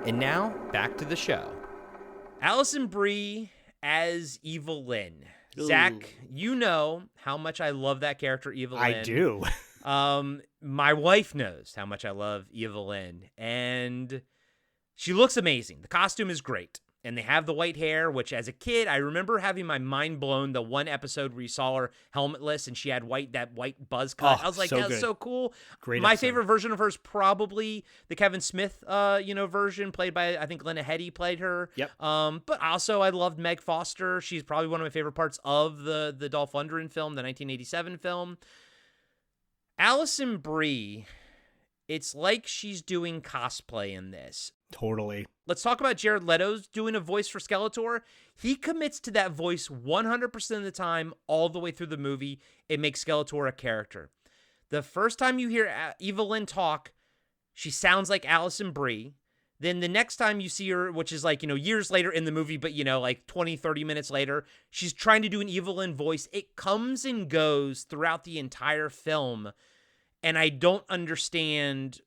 And now, back to the show. Alison Brie as Evelyn. Zach, you know how much I love that character, Evelyn. I do. My wife knows how much I love Evelyn, and she looks amazing. The costume is great, and they have the white hair, which as a kid, I remember having my mind blown the one episode where you saw her helmetless and she had that white buzz cut. Oh, I was like, so that was good. so cool. Great My episode. favorite version of her is probably the Kevin Smith, version played by, I think Lena Headey played her. Yep. But also I loved Meg Foster. She's probably one of my favorite parts of the Dolph Lundgren film, the 1987 film. Alison Brie, it's like she's doing cosplay in this. Totally. Let's talk about Jared Leto's doing a voice for Skeletor. He commits to that voice 100% of the time, all the way through the movie. It makes Skeletor a character. The first time you hear Evelyn talk, she sounds like Alison Brie. Then the next time you see her, which is like, years later in the movie, but, like 20, 30 minutes later, she's trying to do an Evelyn voice. It comes and goes throughout the entire film, and I don't understand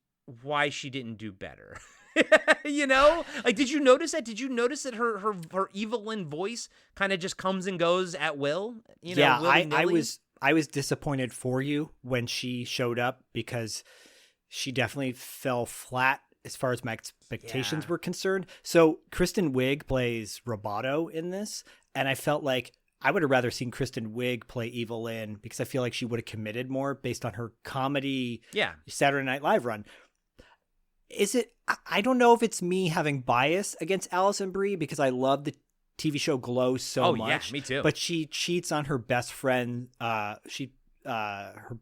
why she didn't do better. Like, did you notice that? Did you notice that her Evelyn voice kind of just comes and goes at will? Yeah, I willy-nilly? I was disappointed for you when she showed up because she definitely fell flat as far as my expectations were concerned. So Kristen Wiig plays Roboto in this, and I felt like I would have rather seen Kristen Wiig play Evelyn because I feel like she would have committed more based on her comedy Saturday Night Live run. I don't know if it's me having bias against Alison Brie because I love the TV show Glow so much. Yeah, me too. But she cheats on her best friend. Her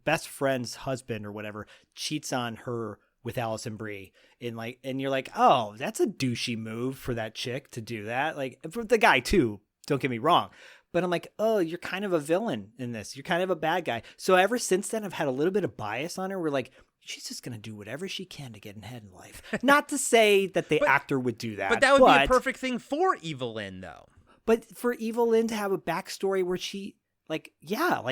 best friend's husband or whatever cheats on her with Alison Brie. And you're like, oh, that's a douchey move for that chick to do that. Like, for the guy too, don't get me wrong. But I'm like, oh, you're kind of a villain in this. You're kind of a bad guy. So ever since then, I've had a little bit of bias on her. We're like, she's just going to do whatever she can to get ahead in life. Not to say that the actor would do that. But that would be a perfect thing for Evelyn, though. But for Evelyn to have a backstory where she,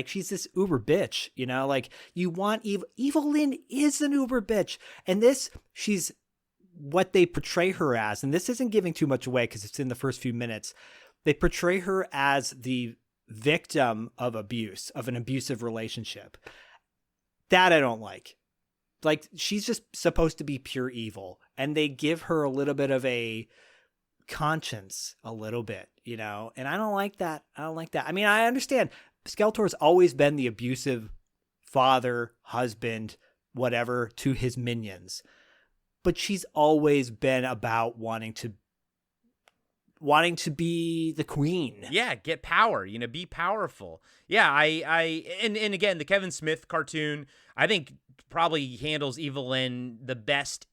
she's this uber bitch, like you want Evelyn is an uber bitch. And she's what they portray her as. And this isn't giving too much away because it's in the first few minutes. They portray her as the victim of abuse, of an abusive relationship. That I don't like. Like, she's just supposed to be pure evil. And they give her a little bit of a conscience, a little bit, And I don't like that. I mean, I understand Skeletor's always been the abusive father, husband, whatever, to his minions. But she's always been about wanting to be the queen. Yeah, get power, be powerful. Yeah, and again, the Kevin Smith cartoon, I think probably handles Evelyn the best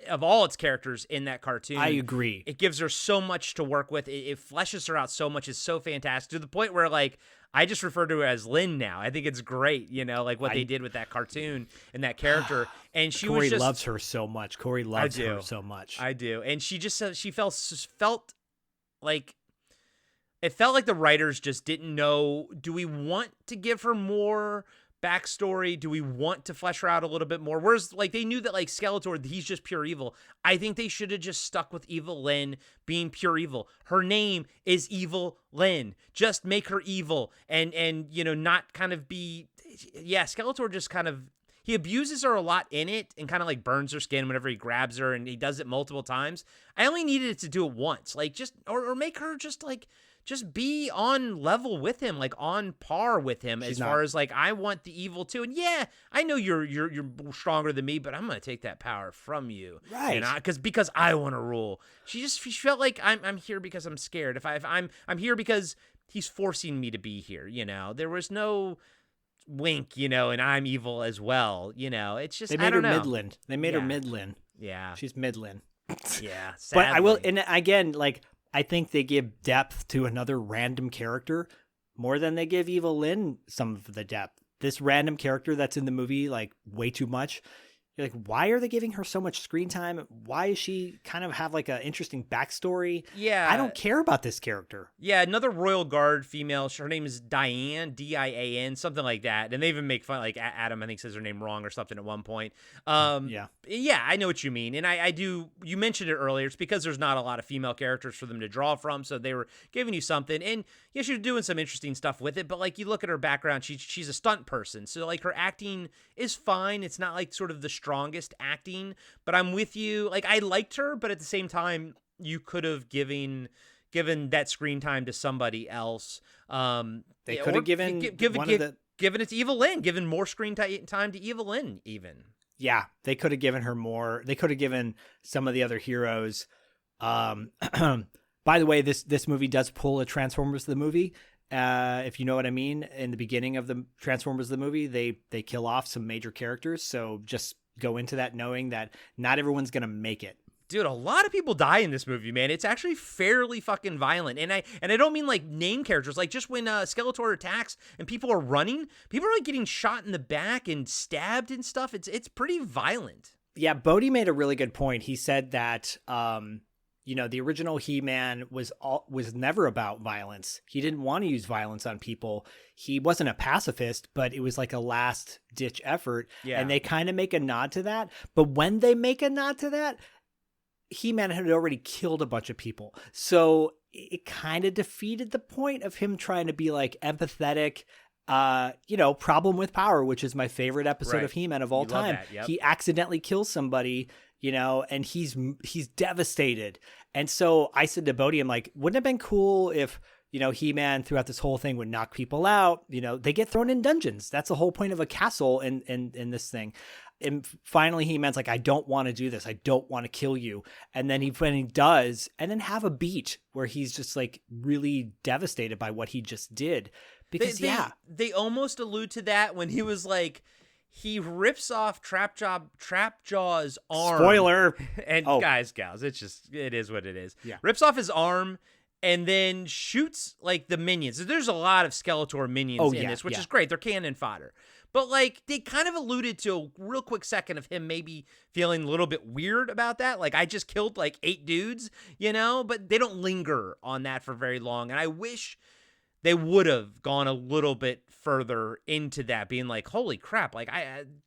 of all its characters in that cartoon. I agree. It gives her so much to work with. It fleshes her out so much. It's so fantastic to the point where, like, I just refer to her as Lynn now. I think it's great, like what they did with that cartoon and that character. And she Corey was just, loves her so much. Corey loves her so much. I do. And she just said she felt like it felt like the writers just didn't know, do we want to give her more backstory? Do we want to flesh her out a little bit more? Whereas, like, they knew that, like, Skeletor, he's just pure evil. I think they should have just stuck with Evil Lyn being pure evil. Her name is Evil Lyn. Just make her evil and you know, not kind of be... Yeah, Skeletor just kind of... He abuses her a lot in it and kind of, like, burns her skin whenever he grabs her, and he does it multiple times. I only needed it to do it once. Like, just... Or make her just, like... Just be on level with him, like on par with him. As far as like, I want the evil too. And yeah, I know you're stronger than me, but I'm gonna take that power from you, right? And because I want to rule. She felt like I'm here because I'm scared. If I'm here because he's forcing me to be here. You know, there was no wink, you know, and I'm evil as well. You know, it's just they made I don't her know. Midland. They made her Midland. Yeah, she's Midland. Yeah, sadly. But I will, and again, like. I think they give depth to another random character more than they give Evil Lyn some of the depth. This random character that's in the movie, like, way too much. You're like, why are they giving her so much screen time? Why is she kind of have like an interesting backstory? Yeah. I don't care about this character. Yeah, another Royal Guard female. Her name is Diane, D-I-A-N, something like that. And they even make fun, like Adam, I think, says her name wrong or something at one point. Yeah, I know what you mean. And I do, you mentioned it earlier. It's because there's not a lot of female characters for them to draw from. So they were giving you something. And yeah, she was doing some interesting stuff with it. But like, you look at her background, she's a stunt person. So like, her acting is fine. It's not like sort of the strongest acting, but I'm with you. Like, I liked her, but at the same time, you could have given that screen time to somebody else. They could have given it to Evil Lyn, given more screen time to Evil Lyn, even. Yeah, they could have given her more. They could have given some of the other heroes. By the way, this movie does pull a Transformers the movie. If you know what I mean. In the beginning of the Transformers the movie, they kill off some major characters. So just go into that knowing that not everyone's gonna make it. Dude, a lot of people die in this movie, man. It's actually fairly fucking violent. And I don't mean like name characters. Like, just when Skeletor attacks and people are running, people are like getting shot in the back and stabbed and stuff. It's pretty violent. Yeah, Bodhi made a really good point. He said that you know, the original He-Man was never about violence. He didn't want to use violence on people. He wasn't a pacifist, but it was like a last-ditch effort. Yeah. And they kind of make a nod to that. But when they make a nod to that, He-Man had already killed a bunch of people. So it kind of defeated the point of him trying to be like empathetic. You know, Problem with Power, which is my favorite episode of He-Man of all time. Yep. He accidentally kills somebody, you know, and he's devastated. And so I said to Bodhi, I'm like, wouldn't it have been cool if, you know, He-Man throughout this whole thing would knock people out? You know, they get thrown in dungeons. That's the whole point of a castle in this thing. And finally, He-Man's like, I don't want to do this. I don't want to kill you. And then when he does, and then have a beat where he's just like really devastated by what he just did. Because they almost allude to that when he was like, he rips off Trapjaw's arm. Spoiler. And guys, gals, it is what it is. Yeah. Rips off his arm and then shoots like the minions. There's a lot of Skeletor minions in this, which is great. They're cannon fodder. But like, they kind of alluded to a real quick second of him maybe feeling a little bit weird about that. Like, I just killed like 8 dudes, you know, but they don't linger on that for very long. And I wish they would have gone a little bit further into that, being like, holy crap, like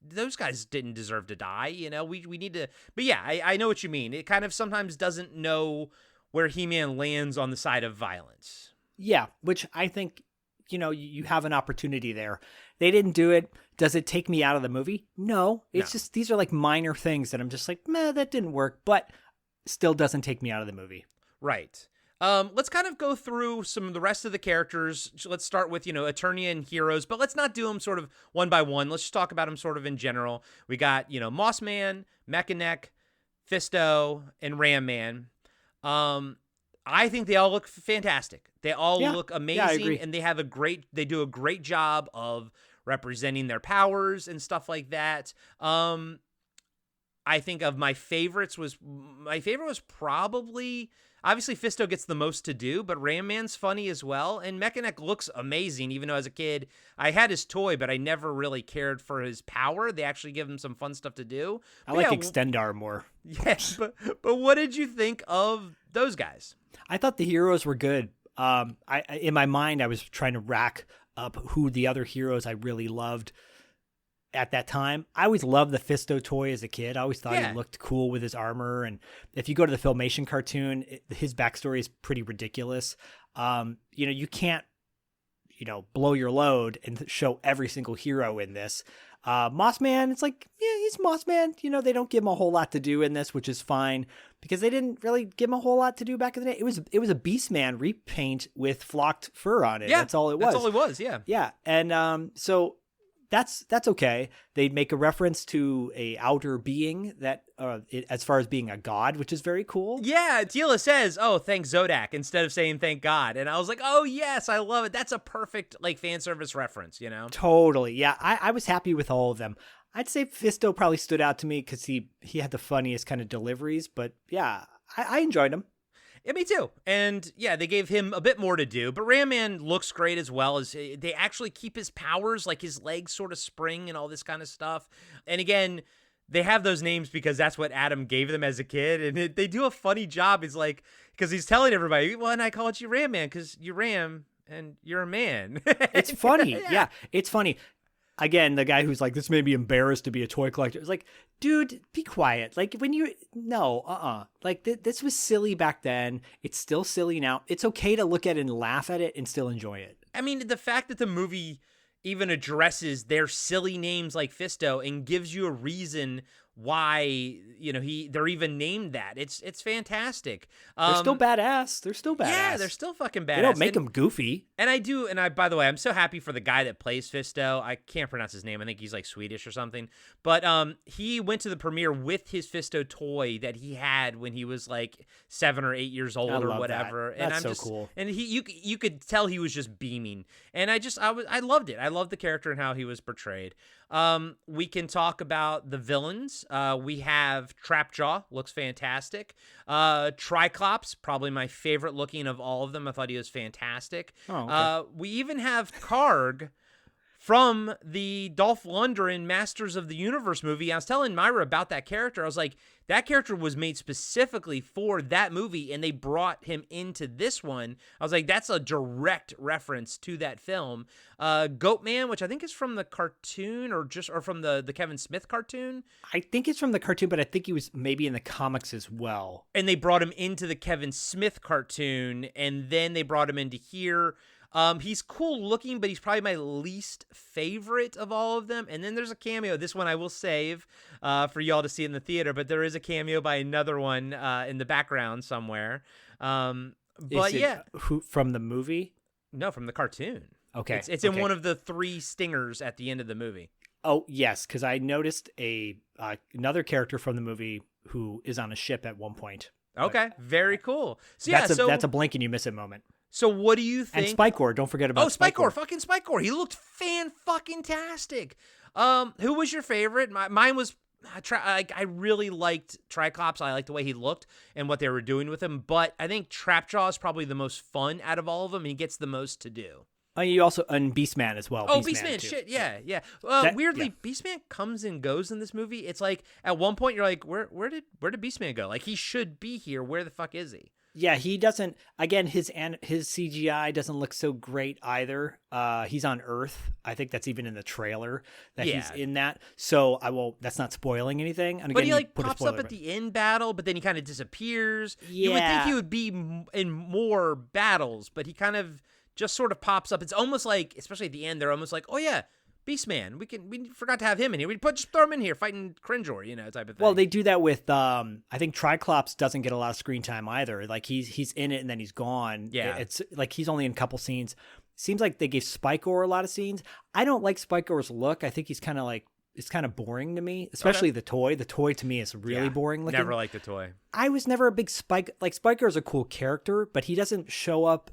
those guys didn't deserve to die, you know, we need to, but yeah, I know what you mean. It kind of sometimes doesn't know where He-Man lands on the side of violence. Yeah, which I think, you know, you have an opportunity there. They didn't do it. Does it take me out of the movie? No, it's just, these are like minor things that I'm just like, meh, that didn't work, but still doesn't take me out of the movie. Right. Let's kind of go through some of the rest of the characters. Let's start with, you know, Eternia and heroes, but let's not do them sort of one by one. Let's just talk about them sort of in general. We got, you know, Moss Man, Mechaneck, Fisto, and Ram Man. I think they all look fantastic. They all look amazing, I agree. And they do a great job of representing their powers and stuff like that. I think of my favorite was probably, obviously Fisto gets the most to do, but Ram Man's funny as well. And Mechaneck looks amazing, even though as a kid, I had his toy, but I never really cared for his power. They actually give him some fun stuff to do. I like Extendar more. Yes, but what did you think of those guys? I thought the heroes were good. In my mind, I was trying to rack up who the other heroes I really loved. at that time. I always loved the Fisto toy as a kid. I always thought Yeah. he looked cool with his armor. And if you go to the Filmation cartoon, his backstory is pretty ridiculous. You can't, blow your load and show every single hero in this. Moss Man, it's like, yeah, he's Moss Man. They don't give him a whole lot to do in this, which is fine because they didn't really give him a whole lot to do back in the day. It was a Beast Man repaint with flocked fur on it. Yeah, That's all it was. That's all it was, yeah. Yeah. And so that's okay. They make a reference to a outer being that, as far as being a god, which is very cool. Yeah, Tila says, "Oh, thank Zodak," instead of saying "thank God," and I was like, "Oh yes, I love it." That's a perfect fan service reference, Totally. Yeah, I was happy with all of them. I'd say Fisto probably stood out to me because he had the funniest kind of deliveries. But yeah, I enjoyed him. Yeah, me too. And yeah, they gave him a bit more to do, but Ram Man looks great as well. As they actually keep his powers, like his legs sort of spring and all this kind of stuff. And again, they have those names because that's what Adam gave them as a kid, and they do a funny job. He's like, because he's telling everybody, "Well, and I call it you Ram Man because you ram and you're a man." It's funny. Yeah, it's funny. Again, the guy who's like, this made me embarrassed to be a toy collector. It's like, dude, be quiet. Like Like this was silly back then. It's still silly now. It's okay to look at it and laugh at it and still enjoy it. I mean, the fact that the movie even addresses their silly names like Fisto and gives you a reason why they're even named that. It's fantastic. They're still badass. Yeah, they're still fucking badass. They don't make them goofy. And by the way, I'm so happy for the guy that plays Fisto. I can't pronounce his name. I think he's like Swedish or something. But he went to the premiere with his Fisto toy that he had when he was like 7 or 8 years old or whatever. That. That's and so cool. And you could tell he was just beaming. And I loved it. I loved the character and how he was portrayed. We can talk about the villains. We have Trapjaw, looks fantastic. Triclops, probably my favorite looking of all of them. I thought he was fantastic. Oh, okay. We even have Karg from the Dolph Lundgren Masters of the Universe movie. I was telling Myra about that character. I was like, that character was made specifically for that movie, and they brought him into this one. I was like, that's a direct reference to that film. Goatman, which I think is from the cartoon or from the Kevin Smith cartoon. I think it's from the cartoon, but I think he was maybe in the comics as well. And they brought him into the Kevin Smith cartoon, and then they brought him into here. He's cool looking, but he's probably my least favorite of all of them. And then there's a cameo. This one I will save for y'all to see in the theater, but there is a cameo by another one in the background somewhere. But yeah, who from the movie? No, from the cartoon. Okay, it's in one of the 3 stingers at the end of the movie. Oh yes, because I noticed another character from the movie who is on a ship at one point. Okay, very cool. So that's a blink and you miss it moment. So what do you think? And Spikor, don't forget about Spikor. Fucking Spikor. He looked fan-fucking-tastic. Who was your favorite? Mine was, I really liked Triclops. I liked the way he looked and what they were doing with him. But I think Trapjaw is probably the most fun out of all of them, and he gets the most to do. You also, and Beastman as well. Oh, Beastman, shit, yeah. Weirdly, yeah. Beastman comes and goes in this movie. It's like, at one point, you're like, where did Beastman go? Like, he should be here. Where the fuck is he? Yeah, he doesn't. Again, his CGI doesn't look so great either. He's on Earth. I think that's even in the trailer that he's in that. So that's not spoiling anything. And again, but he pops up at the end battle, but then he kind of disappears. Yeah. You would think he would be in more battles, but he kind of just sort of pops up. It's almost like, especially at the end, they're almost like, oh yeah, Beastman. We forgot to have him in here. We just throw him in here fighting Cringeor, type of thing. Well, they do that with I think Triclops doesn't get a lot of screen time either. Like he's in it and then he's gone. Yeah. It's like he's only in a couple scenes. Seems like they gave Spikor a lot of scenes. I don't like Spikor's look. I think he's kind of like, it's kind of boring to me, especially the toy. The toy to me is really boring looking. Never liked the toy. I was never a big Spikor is a cool character, but he doesn't show up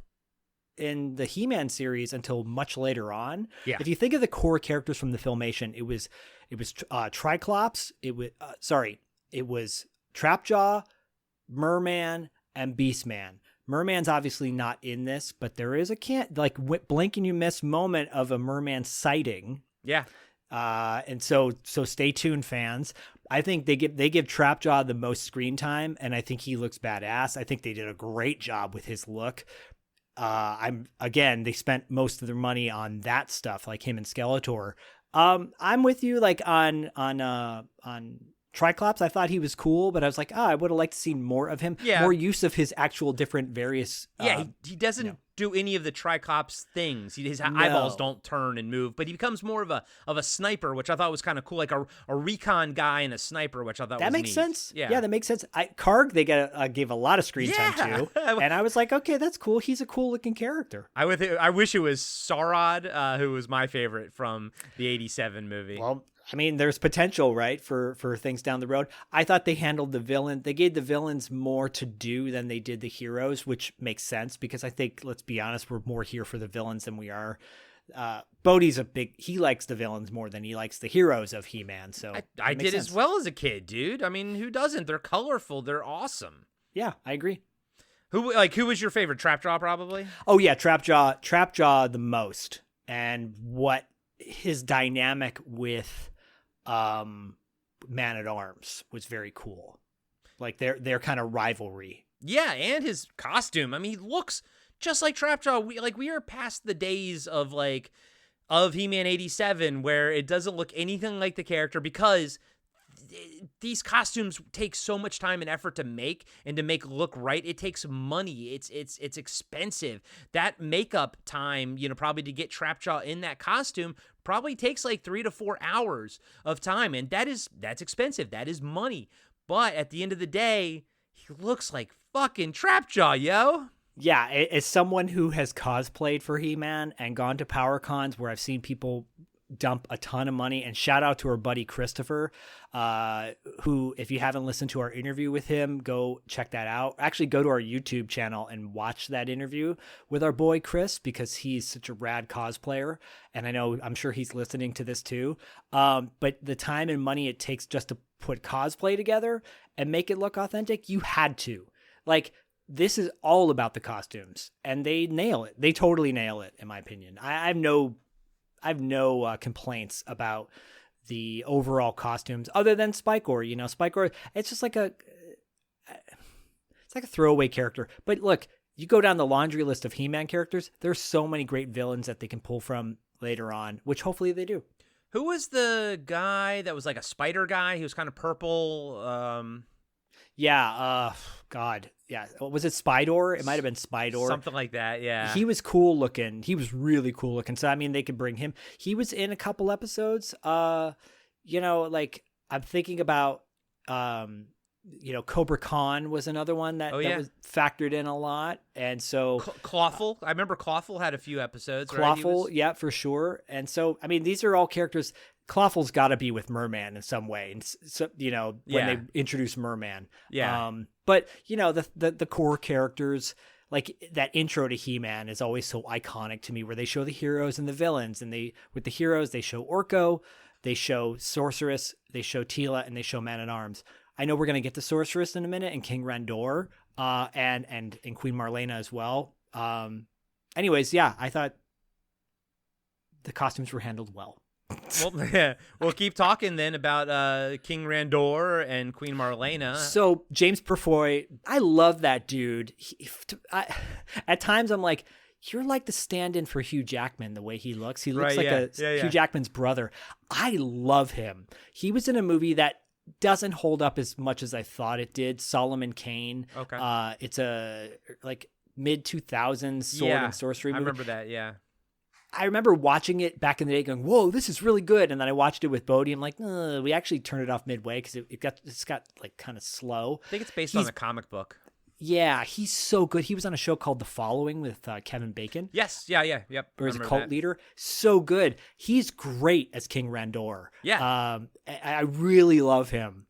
in the He-Man series until much later on. Yeah. If you think of the core characters from the Filmation, it was Triclops. It was Trapjaw, Merman, and Beastman. Merman's obviously not in this, but there is a blink and you miss moment of a Merman sighting. Yeah. And so stay tuned, fans. I think they give Trapjaw the most screen time, and I think he looks badass. I think they did a great job with his look. They spent most of their money on that stuff, like him and Skeletor. I'm with you. Like on Triclops, I thought he was cool, but I was like, I would have liked to see more of him. Yeah. More use of his actual different various. He doesn't do any of the Triclops things. His eyeballs don't turn and move, but he becomes more of a sniper, which I thought was kind of cool, like a recon guy and a sniper, which I thought that was makes neat. sense. Yeah, that makes sense. Karg, they gave a lot of screen time to, and I was like, okay, that's cool. He's a cool looking character. I wish it was Sarad, who was my favorite from the '87 movie. Well, I mean, there's potential, right, for things down the road. I thought they handled the villain. They gave the villains more to do than they did the heroes, which makes sense because I think, let's be honest, we're more here for the villains than we are. Bodhi's he likes the villains more than he likes the heroes of He-Man. So I did as well as a kid, dude. I mean, who doesn't? They're colorful. They're awesome. Yeah, I agree. Who was your favorite? Trapjaw, probably? Oh, yeah, Trapjaw the most. And what his dynamic with Man-at-Arms was very cool. Like their kind of rivalry. Yeah, and his costume. I mean, he looks just like Trapjaw. We are past the days of He-Man 87 where it doesn't look anything like the character because these costumes take so much time and effort to make and to make look right. It takes money. It's expensive. That makeup time, probably to get Trapjaw in that costume probably takes like 3 to 4 hours of time. And that's expensive. That is money. But at the end of the day, he looks like fucking Trapjaw, yo. Yeah, as someone who has cosplayed for He-Man and gone to Power Cons where I've seen people dump a ton of money, and shout out to our buddy Christopher, who, if you haven't listened to our interview with him, go check that out. Actually, go to our YouTube channel and watch that interview with our boy Chris, because he's such a rad cosplayer, and I'm sure he's listening to this too. But the time and money it takes just to put cosplay together and make it look authentic, you had to. Like, this is all about the costumes, and they nail it. They totally nail it, in my opinion. I have no complaints about the overall costumes other than Spikor. Spikor, it's just like it's like a throwaway character. But look, you go down the laundry list of He-Man characters, there's so many great villains that they can pull from later on, which hopefully they do. Who was the guy that was like a spider guy? He was kind of purple. God. Yeah. Was it Spydor? It might have been Spydor. Something like that, yeah. He was cool looking. He was really cool looking. So, I mean, they could bring him. He was in a couple episodes. I'm thinking about, Cobra Khan was another one that was factored in a lot. And so... Clawful. I remember Clawful had a few episodes, Clawful, right? yeah, for sure. And so, I mean, these are all characters... Clawful's got to be with Merman in some way, and so, when they introduce Merman. Yeah. But the core characters, like that intro to He-Man, is always so iconic to me, where they show the heroes and the villains, and with the heroes they show Orko, they show Sorceress, they show Teela, and they show Man-at-Arms. I know we're gonna get to Sorceress in a minute, and King Randor, and Queen Marlena as well. Anyways, yeah, I thought the costumes were handled well. Well, yeah, we'll keep talking then about King Randor and Queen Marlena. So James Purfoy, I love that dude. At times I'm like, you're like the stand-in for Hugh Jackman, the way he looks. He looks Hugh Jackman's brother. I love him. He was in a movie that doesn't hold up as much as I thought it did, Solomon Kane. Okay. It's a mid-2000s sword and sorcery movie. I remember that, yeah. I remember watching it back in the day going, whoa, this is really good. And then I watched it with Bodhi. I'm like, we actually turned it off midway because it's got like kind of slow. I think it's based on a comic book. Yeah, he's so good. He was on a show called The Following with Kevin Bacon. Yes, yep. Where he's a cult leader. So good. He's great as King Randor. Yeah. I really love him.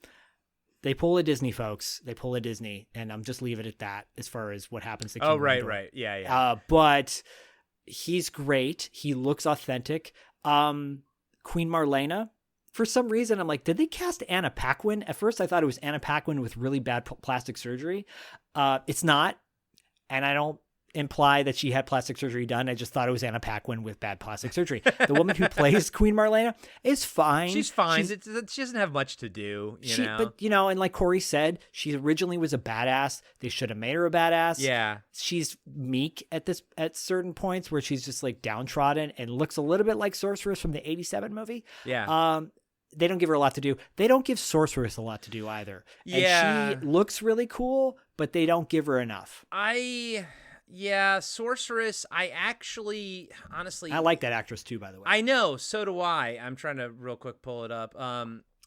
They pull a Disney, folks. They pull a Disney. And I'm just leave it at that as far as what happens to King Randor. Right. Yeah. But... he's great. He looks authentic. Queen Marlena, for some reason, I'm like, did they cast Anna Paquin? At first, I thought it was Anna Paquin with really bad plastic surgery. It's not. And imply that she had plastic surgery done. I just thought it was Anna Paquin with bad plastic surgery. The woman who plays Queen Marlena is fine. She's fine. She doesn't have much to do, you know? But, and like Corey said, she originally was a badass. They should have made her a badass. Yeah. She's meek at certain points where she's just like downtrodden and looks a little bit like Sorceress from the 87 movie. Yeah. They don't give her a lot to do. They don't give Sorceress a lot to do either. Yeah. And she looks really cool, but they don't give her enough. Yeah, Sorceress, I actually, honestly... I like that actress too, by the way. I know, so do I. I'm trying to real quick pull it up.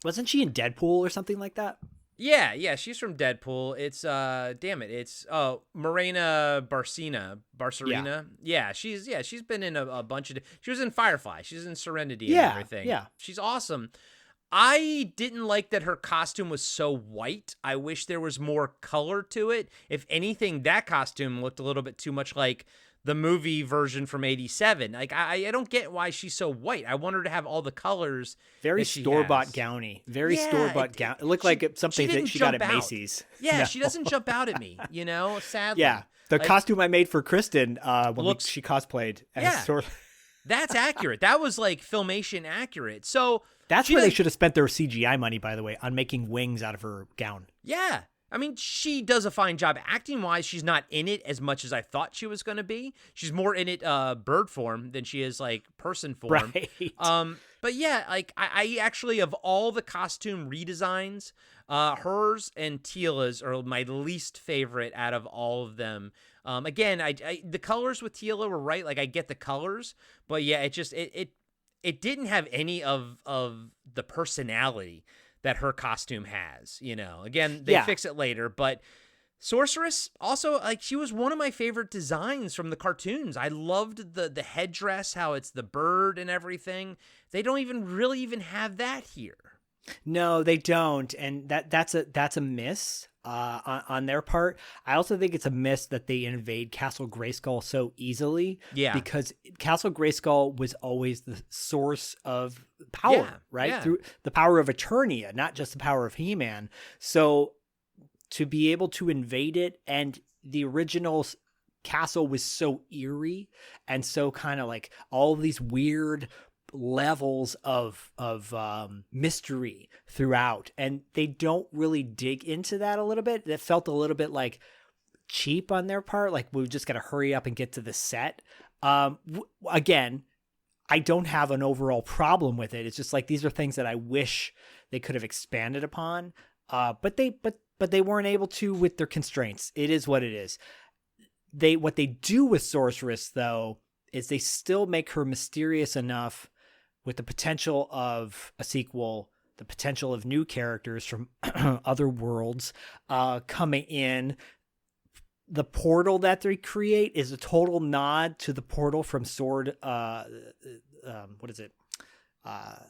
Wasn't she in Deadpool or something like that? Yeah, she's from Deadpool. It's, Morena Barcerina. Yeah, she's been in a bunch of... She was in Firefly. She's in Serenity and everything. Yeah. She's awesome. I didn't like that her costume was so white. I wish there was more color to it. If anything, that costume looked a little bit too much like the movie version from 87. Like, I don't get why she's so white. I want her to have all the colors. Very store-bought gowny. Very store-bought gown. It looked like something that she got at Macy's. Yeah, No. she doesn't jump out at me, sadly. Yeah. The costume I made for Kristen when she cosplayed as That's accurate. That was like Filmation accurate. So that's where they should have spent their CGI money, by the way, on making wings out of her gown. Yeah. I mean, she does a fine job acting-wise. She's not in it as much as I thought she was going to be. She's more in it bird form than she is like person form. Right. But yeah, like I actually, of all the costume redesigns, hers and Tila's are my least favorite out of all of them. Again, the colors with Tila were right. Like I get the colors, but yeah, it didn't have any of the personality that her costume has, Again, they fix it later, but Sorceress also, like, she was one of my favorite designs from the cartoons. I loved the headdress, how it's the bird and everything. They don't even have that here. No, they don't, and that's a miss on their part. I also think it's a miss that they invade Castle Grayskull so easily. Yeah, because Castle Grayskull was always the source of power, right? Yeah. Through the power of Eternia, not just the power of He-Man. So to be able to invade it, and the original castle was so eerie and so kind of like all these weird levels of mystery throughout, and they don't really dig into that a little bit. That felt a little bit like cheap on their part, like we've just got to hurry up and get to the set. Again, I don't have an overall problem with it. It's just like these are things that I wish they could have expanded upon, but they weren't able to with their constraints. It is what it is. What they do with Sorceress, though, is they still make her mysterious enough with the potential of a sequel, the potential of new characters from other worlds coming in. The portal that they create is a total nod to the portal from Sword. What is it?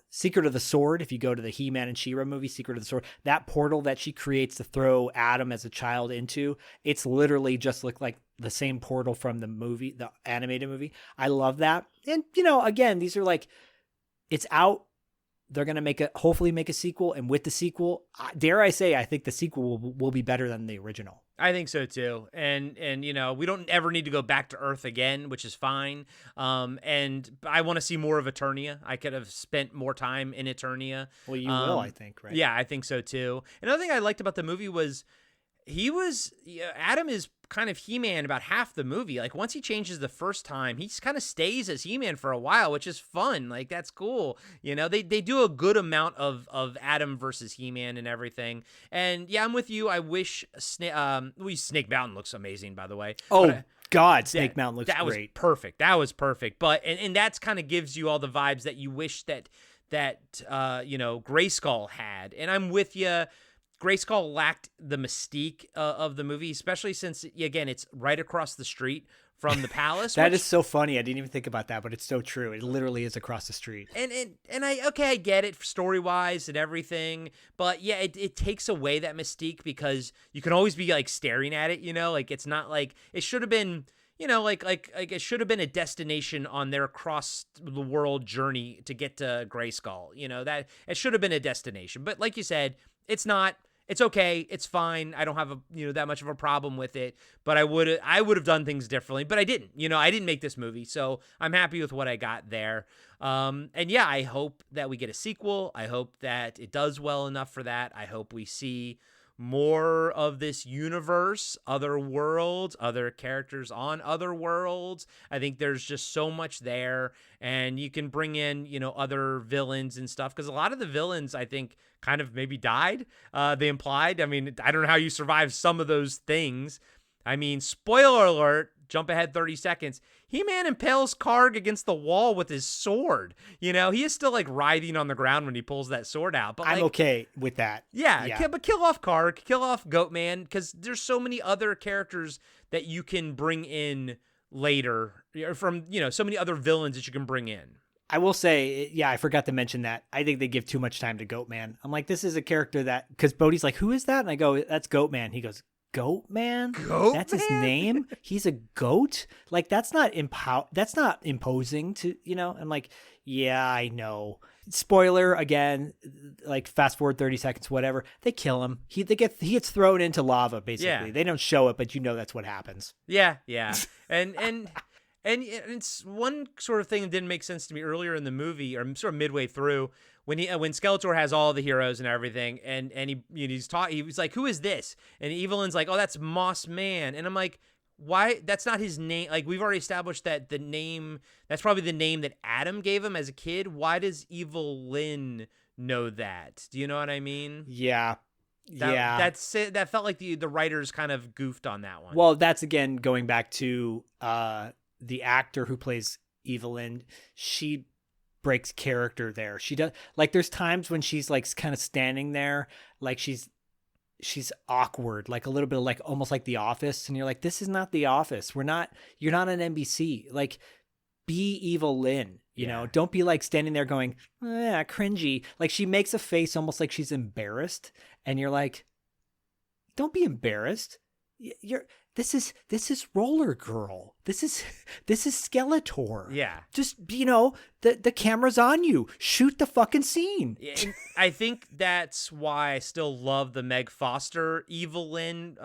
Secret of the Sword. If you go to the He-Man and She-Ra movie, Secret of the Sword, that portal that she creates to throw Adam as a child into, it's literally just look like the same portal from the movie, the animated movie. I love that. And, again, these are like, it's out. They're going to hopefully make a sequel. And with the sequel, dare I say, I think the sequel will be better than the original. I think so too. And we don't ever need to go back to Earth again, which is fine. And I want to see more of Eternia. I could have spent more time in Eternia. Well, you will, I think, right? Yeah, I think so too. Another thing I liked about the movie was Adam is kind of He-Man about half the movie. Like once he changes the first time, he kind of stays as He-Man for a while, which is fun. Like that's cool. They do a good amount of Adam versus He-Man and everything. And yeah, I'm with you. I wish Snake Mountain looks amazing, by the way. God, Snake Mountain looks great. Was perfect. That was perfect. But and that's kind of gives you all the vibes that you wish that Grayskull had. And I'm with you. Grayskull lacked the mystique of the movie, especially since, again, it's right across the street from the palace. That is so funny. I didn't even think about that, but it's so true. It literally is across the street. And I get it story-wise and everything, but yeah, it takes away that mystique because you can always be like staring at it, like it's not like it should have been. Like it should have been a destination on their across the world journey to get to Grayskull. That it should have been a destination, but like you said, it's not. It's okay. It's fine. I don't have that much of a problem with it, but I would have done things differently, but I didn't. I didn't make this movie, so I'm happy with what I got there. And yeah, I hope that we get a sequel. I hope that it does well enough for that. I hope we see more of this universe, other worlds, other characters on other worlds. I think there's just so much there, and you can bring in, other villains and stuff, because a lot of the villains, I think, kind of maybe died. They implied. I mean, I don't know how you survive some of those things. I mean, spoiler alert, jump ahead 30 seconds. He-Man impales Karg against the wall with his sword. He is still like writhing on the ground when he pulls that sword out. But I'm okay with that. Yeah. But kill off Karg, kill off Goatman, because there's so many other characters that you can bring in later from, so many other villains that you can bring in. I will say, yeah, I forgot to mention that. I think they give too much time to Goatman. I'm like, this is a character that, because Bodhi's like, who is that? And I go, that's Goatman. He goes, Goatman? That's his name? He's a goat? Like, that's not imposing to, I'm like, yeah, I know. Spoiler again, like fast forward 30 seconds, whatever. They kill him. He gets thrown into lava, basically. Yeah. They don't show it, but that's what happens. Yeah. And it's one sort of thing that didn't make sense to me earlier in the movie, or sort of midway through, when Skeletor has all the heroes and everything, and he was like, who is this? And Evelyn's like, oh, that's Moss Man. And I'm like, why? That's not his name. Like, we've already established that the name, that's probably the name that Adam gave him as a kid. Why does Evelyn know that? Do you know what I mean? Yeah. That's it. That felt like the writers kind of goofed on that one. Well, that's again going back to the actor who plays Evelyn. She breaks character there. She does, like, there's times when she's like kind of standing there, like she's awkward, like a little bit like almost like The Office, and you're like, this is not The Office. You're not an NBC. Like, be Evelyn, you know, don't be like standing there going, cringy. Like, she makes a face almost like she's embarrassed, and you're like, don't be embarrassed. This is Roller Girl. This is Skeletor. Yeah. Just, the camera's on you. Shoot the fucking scene. And I think that's why I still love the Meg Foster Evelyn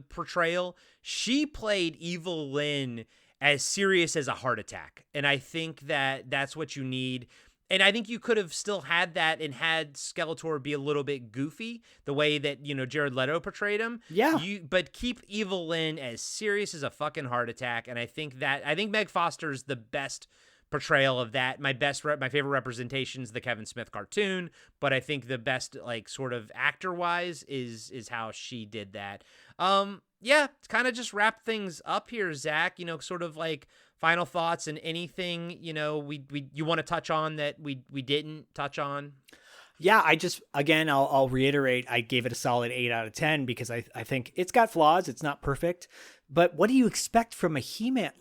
portrayal. She played Evelyn as serious as a heart attack. And I think that's what you need. And I think you could have still had that and had Skeletor be a little bit goofy, the way that, Jared Leto portrayed him. Yeah. But keep Evelyn as serious as a fucking heart attack. And I think Meg Foster's the best portrayal of that. My favorite representation is the Kevin Smith cartoon, but I think the best, like, sort of actor-wise is how she did that. Yeah, kind of just wrap things up here, Zach, sort of like final thoughts and anything, you want to touch on that we didn't touch on. Yeah, I'll reiterate, I gave it a solid 8 out of 10 because I think it's got flaws. It's not perfect, but what do you expect from a He-Man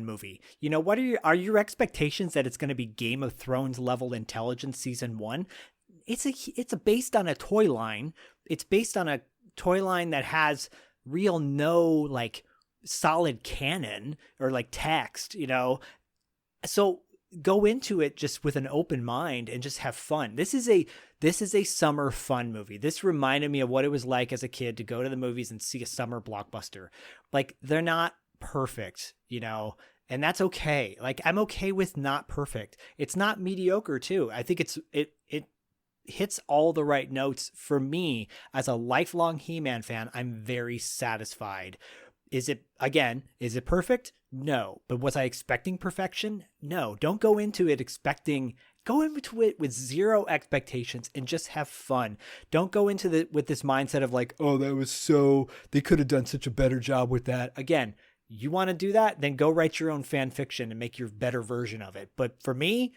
movie? What are your expectations that it's going to be Game of Thrones level intelligence season 1? It's based on a toy line. It's based on a toy line that has like solid canon or like text, so go into it just with an open mind and just have fun. This is a summer fun movie. This reminded me of what it was like as a kid to go to the movies and see a summer blockbuster. Like, they're not perfect, and that's okay. Like, I'm okay with not perfect. It's not mediocre too. I think it hits all the right notes. For me, as a lifelong He-Man fan, I'm very satisfied. Is it perfect? No. But was I expecting perfection? No. Don't go into it with zero expectations and just have fun. Don't go into with this mindset of like, oh, they could have done such a better job with that. Again, you want to do that? Then go write your own fan fiction and make your better version of it. But for me,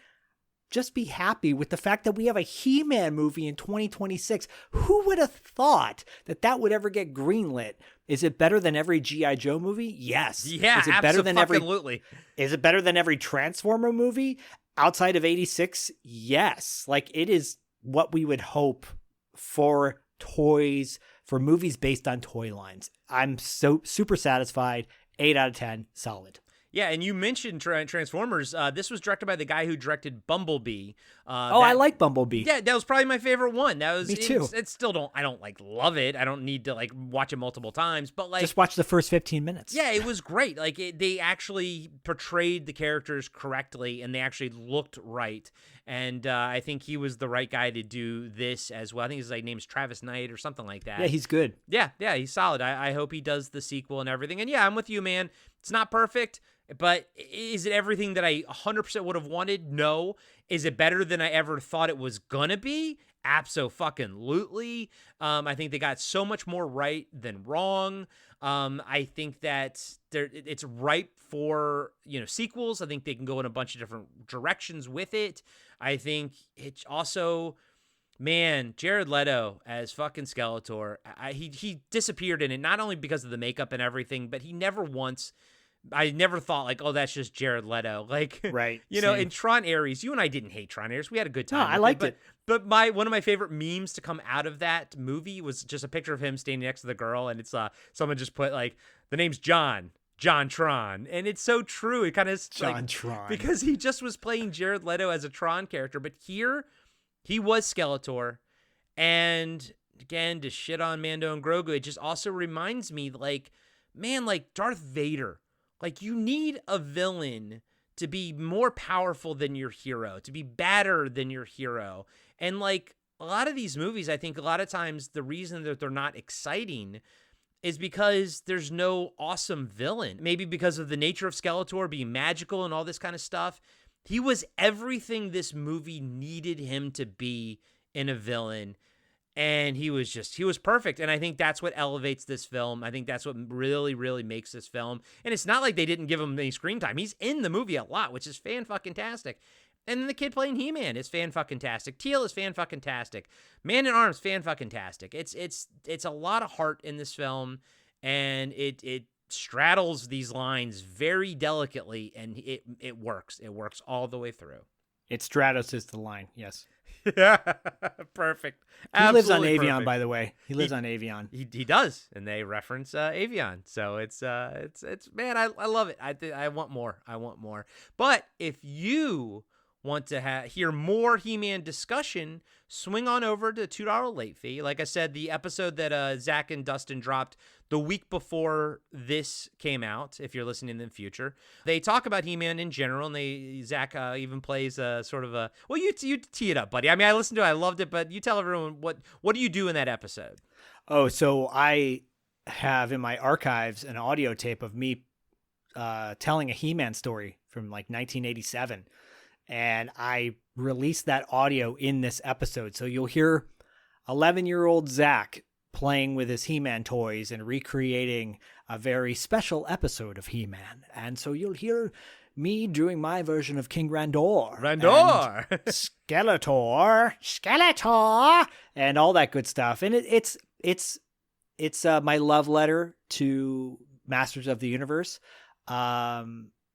just be happy with the fact that we have a He-Man movie in 2026. Who would have thought that would ever get greenlit? Is it better than every G.I. Joe movie? Yes. Yeah, is it better than absolutely. Is it better than every Transformer movie outside of 86? Yes. Like, it is what we would hope for toys, for movies based on toy lines. I'm so super satisfied. 8 out of 10, solid. Yeah, and you mentioned Transformers. This was directed by the guy who directed Bumblebee. I like Bumblebee. Yeah, that was probably my favorite one. That was Me too. It still I don't like love it. I don't need to like watch it multiple times, but like Just watch the first 15 minutes. yeah, it was great. Like they actually portrayed the characters correctly, and they actually looked right. And I think he was the right guy to do this as well. I think his name's Travis Knight or something like that. Yeah, he's good. Yeah, he's solid. I hope he does the sequel and everything. And yeah, I'm with you, man. It's not perfect, but is it everything that I 100% would have wanted? No. Is it better than I ever thought it was gonna be? Abso-fucking-lutely. I think they got so much more right than wrong. I think that it's ripe for sequels. I think they can go in a bunch of different directions with it. I think it's also, man, Jared Leto as fucking Skeletor. He disappeared in it, not only because of the makeup and everything, but I never thought like, oh, that's just Jared Leto. Like, right. In Tron Ares, you and I didn't hate Tron Ares. We had a good time. No, I liked it. But one of my favorite memes to come out of that movie was just a picture of him standing next to the girl, and it's someone just put like, the name's John Tron, and it's so true. It kind of John Tron, because he just was playing Jared Leto as a Tron character, but here he was Skeletor, and again, to shit on Mando and Grogu, it just also reminds me like, man, like Darth Vader. Like, you need a villain to be more powerful than your hero, to be badder than your hero. And, like, a lot of these movies, I think a lot of times the reason that they're not exciting is because there's no awesome villain. Maybe because of the nature of Skeletor being magical and all this kind of stuff. He was everything this movie needed him to be in a villain. And he was perfect. And I think that's what elevates this film. I think that's what really, really makes this film. And it's not like they didn't give him any screen time. He's in the movie a lot, which is fan-fucking-tastic. And then the kid playing He-Man is fan-fucking-tastic. Teal is fan-fucking-tastic. Man-at-Arms, fan-fucking-tastic. It's a lot of heart in this film, and it straddles these lines very delicately, and it works. It works all the way through. It Stratos is the line, yes. Yeah, perfect. He lives on Absolutely Avion, perfect. by the way. He lives on Avion. He does, and they reference Avion. So it's man, I love it. I want more. I want more. But if you want to hear more He-Man discussion, swing on over to $2 late fee. Like I said, the episode that Zach and Dustin dropped the week before this came out, if you're listening in the future, they talk about He-Man in general, and Zach even plays sort of a, well, you tee it up, buddy. I mean, I listened to it, I loved it, but you tell everyone what do you do in that episode? Oh, so I have in my archives an audio tape of me telling a He-Man story from like 1987. And I released that audio in this episode. So you'll hear 11-year-old Zach playing with his He-Man toys and recreating a very special episode of He-Man. And so you'll hear me doing my version of King Randor. Skeletor, and all that good stuff. And it's my love letter to Masters of the Universe.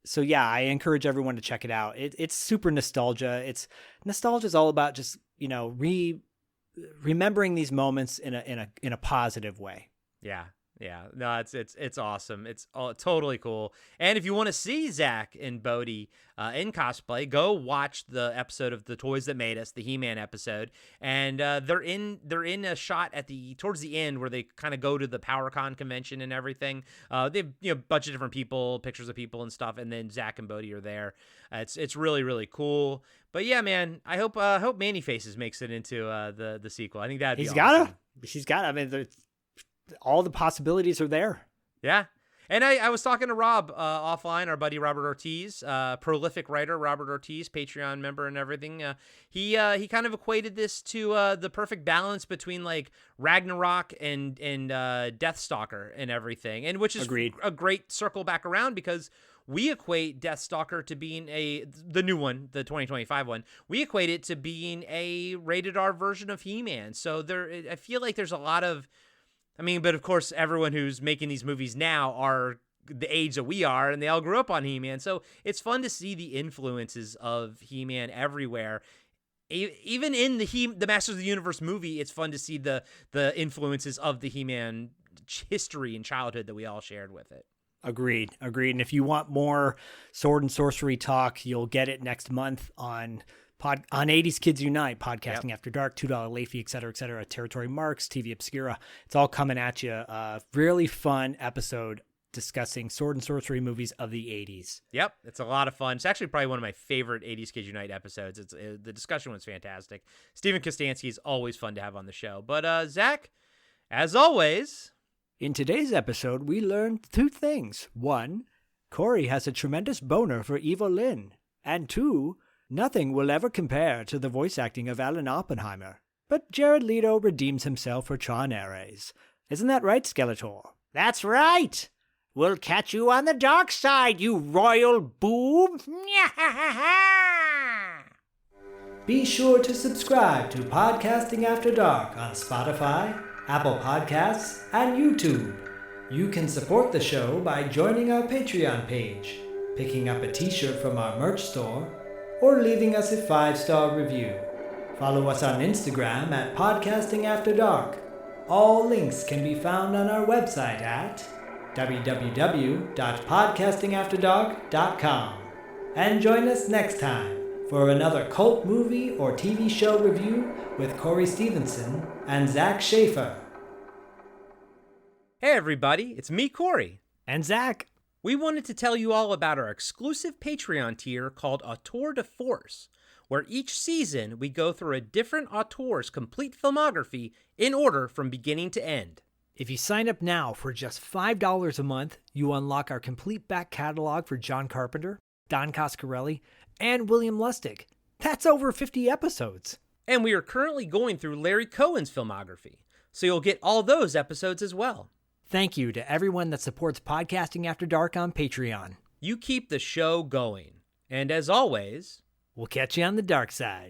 So yeah, I encourage everyone to check it out. It's super nostalgia. Nostalgia is all about just, remembering these moments in a positive way. Yeah. No, it's awesome. It's totally cool. And if you want to see Zach and Bodhi in cosplay, go watch the episode of The Toys That Made Us, the He-Man episode. And they're in a shot towards the end where they kind of go to the PowerCon convention and everything. They have a bunch of different people, pictures of people and stuff, and then Zach and Bodhi are there. It's really, really cool. But yeah, man, I hope Manny Faces makes it into the sequel. I think that'd be awesome. He's got to. I mean, all the possibilities are there. Yeah. And I was talking to Rob offline, our buddy Robert Ortiz, prolific writer Robert Ortiz, Patreon member and everything. He kind of equated this to the perfect balance between like Ragnarok and Deathstalker and everything, and which is Agreed. A great circle back around because we equate Deathstalker to being the new one, the 2025 one. We equate it to being a rated R version of He-Man. So I feel like there's a lot of, but of course, everyone who's making these movies now are the age that we are, and they all grew up on He-Man. So it's fun to see the influences of He-Man everywhere. Even in the Masters of the Universe movie, it's fun to see the influences of the He-Man history and childhood that we all shared with it. Agreed. And if you want more sword and sorcery talk, you'll get it next month on 80s Kids Unite, Podcasting After Dark, $2 late fee, et cetera, Territory Marks, TV Obscura. It's all coming at you. Really fun episode discussing sword and sorcery movies of the 80s. Yep, it's a lot of fun. It's actually probably one of my favorite 80s Kids Unite episodes. The discussion was fantastic. Stephen Kostansky is always fun to have on the show. But Zach, as always... In today's episode, we learned 2 things. 1, Corey has a tremendous boner for Evil Lynn. And 2, nothing will ever compare to the voice acting of Alan Oppenheimer. But Jared Leto redeems himself for Tron Ares. Isn't that right, Skeletor? That's right! We'll catch you on the dark side, you royal boob! Be sure to subscribe to Podcasting After Dark on Spotify, Apple Podcasts, and YouTube. You can support the show by joining our Patreon page, picking up a t-shirt from our merch store, or leaving us a 5-star review. Follow us on Instagram at Podcasting After Dark. All links can be found on our website at www.podcastingafterdark.com. And join us next time for another cult movie or TV show review with Corey Stevenson and Zach Schaefer. Hey everybody, it's me, Corey. And Zach. We wanted to tell you all about our exclusive Patreon tier called A Tour de Force, where each season we go through a different auteur's complete filmography in order from beginning to end. If you sign up now for just $5 a month, you unlock our complete back catalog for John Carpenter, Don Coscarelli, and William Lustig. That's over 50 episodes. And we are currently going through Larry Cohen's filmography, so you'll get all those episodes as well. Thank you to everyone that supports Podcasting After Dark on Patreon. You keep the show going. And as always, we'll catch you on the dark side.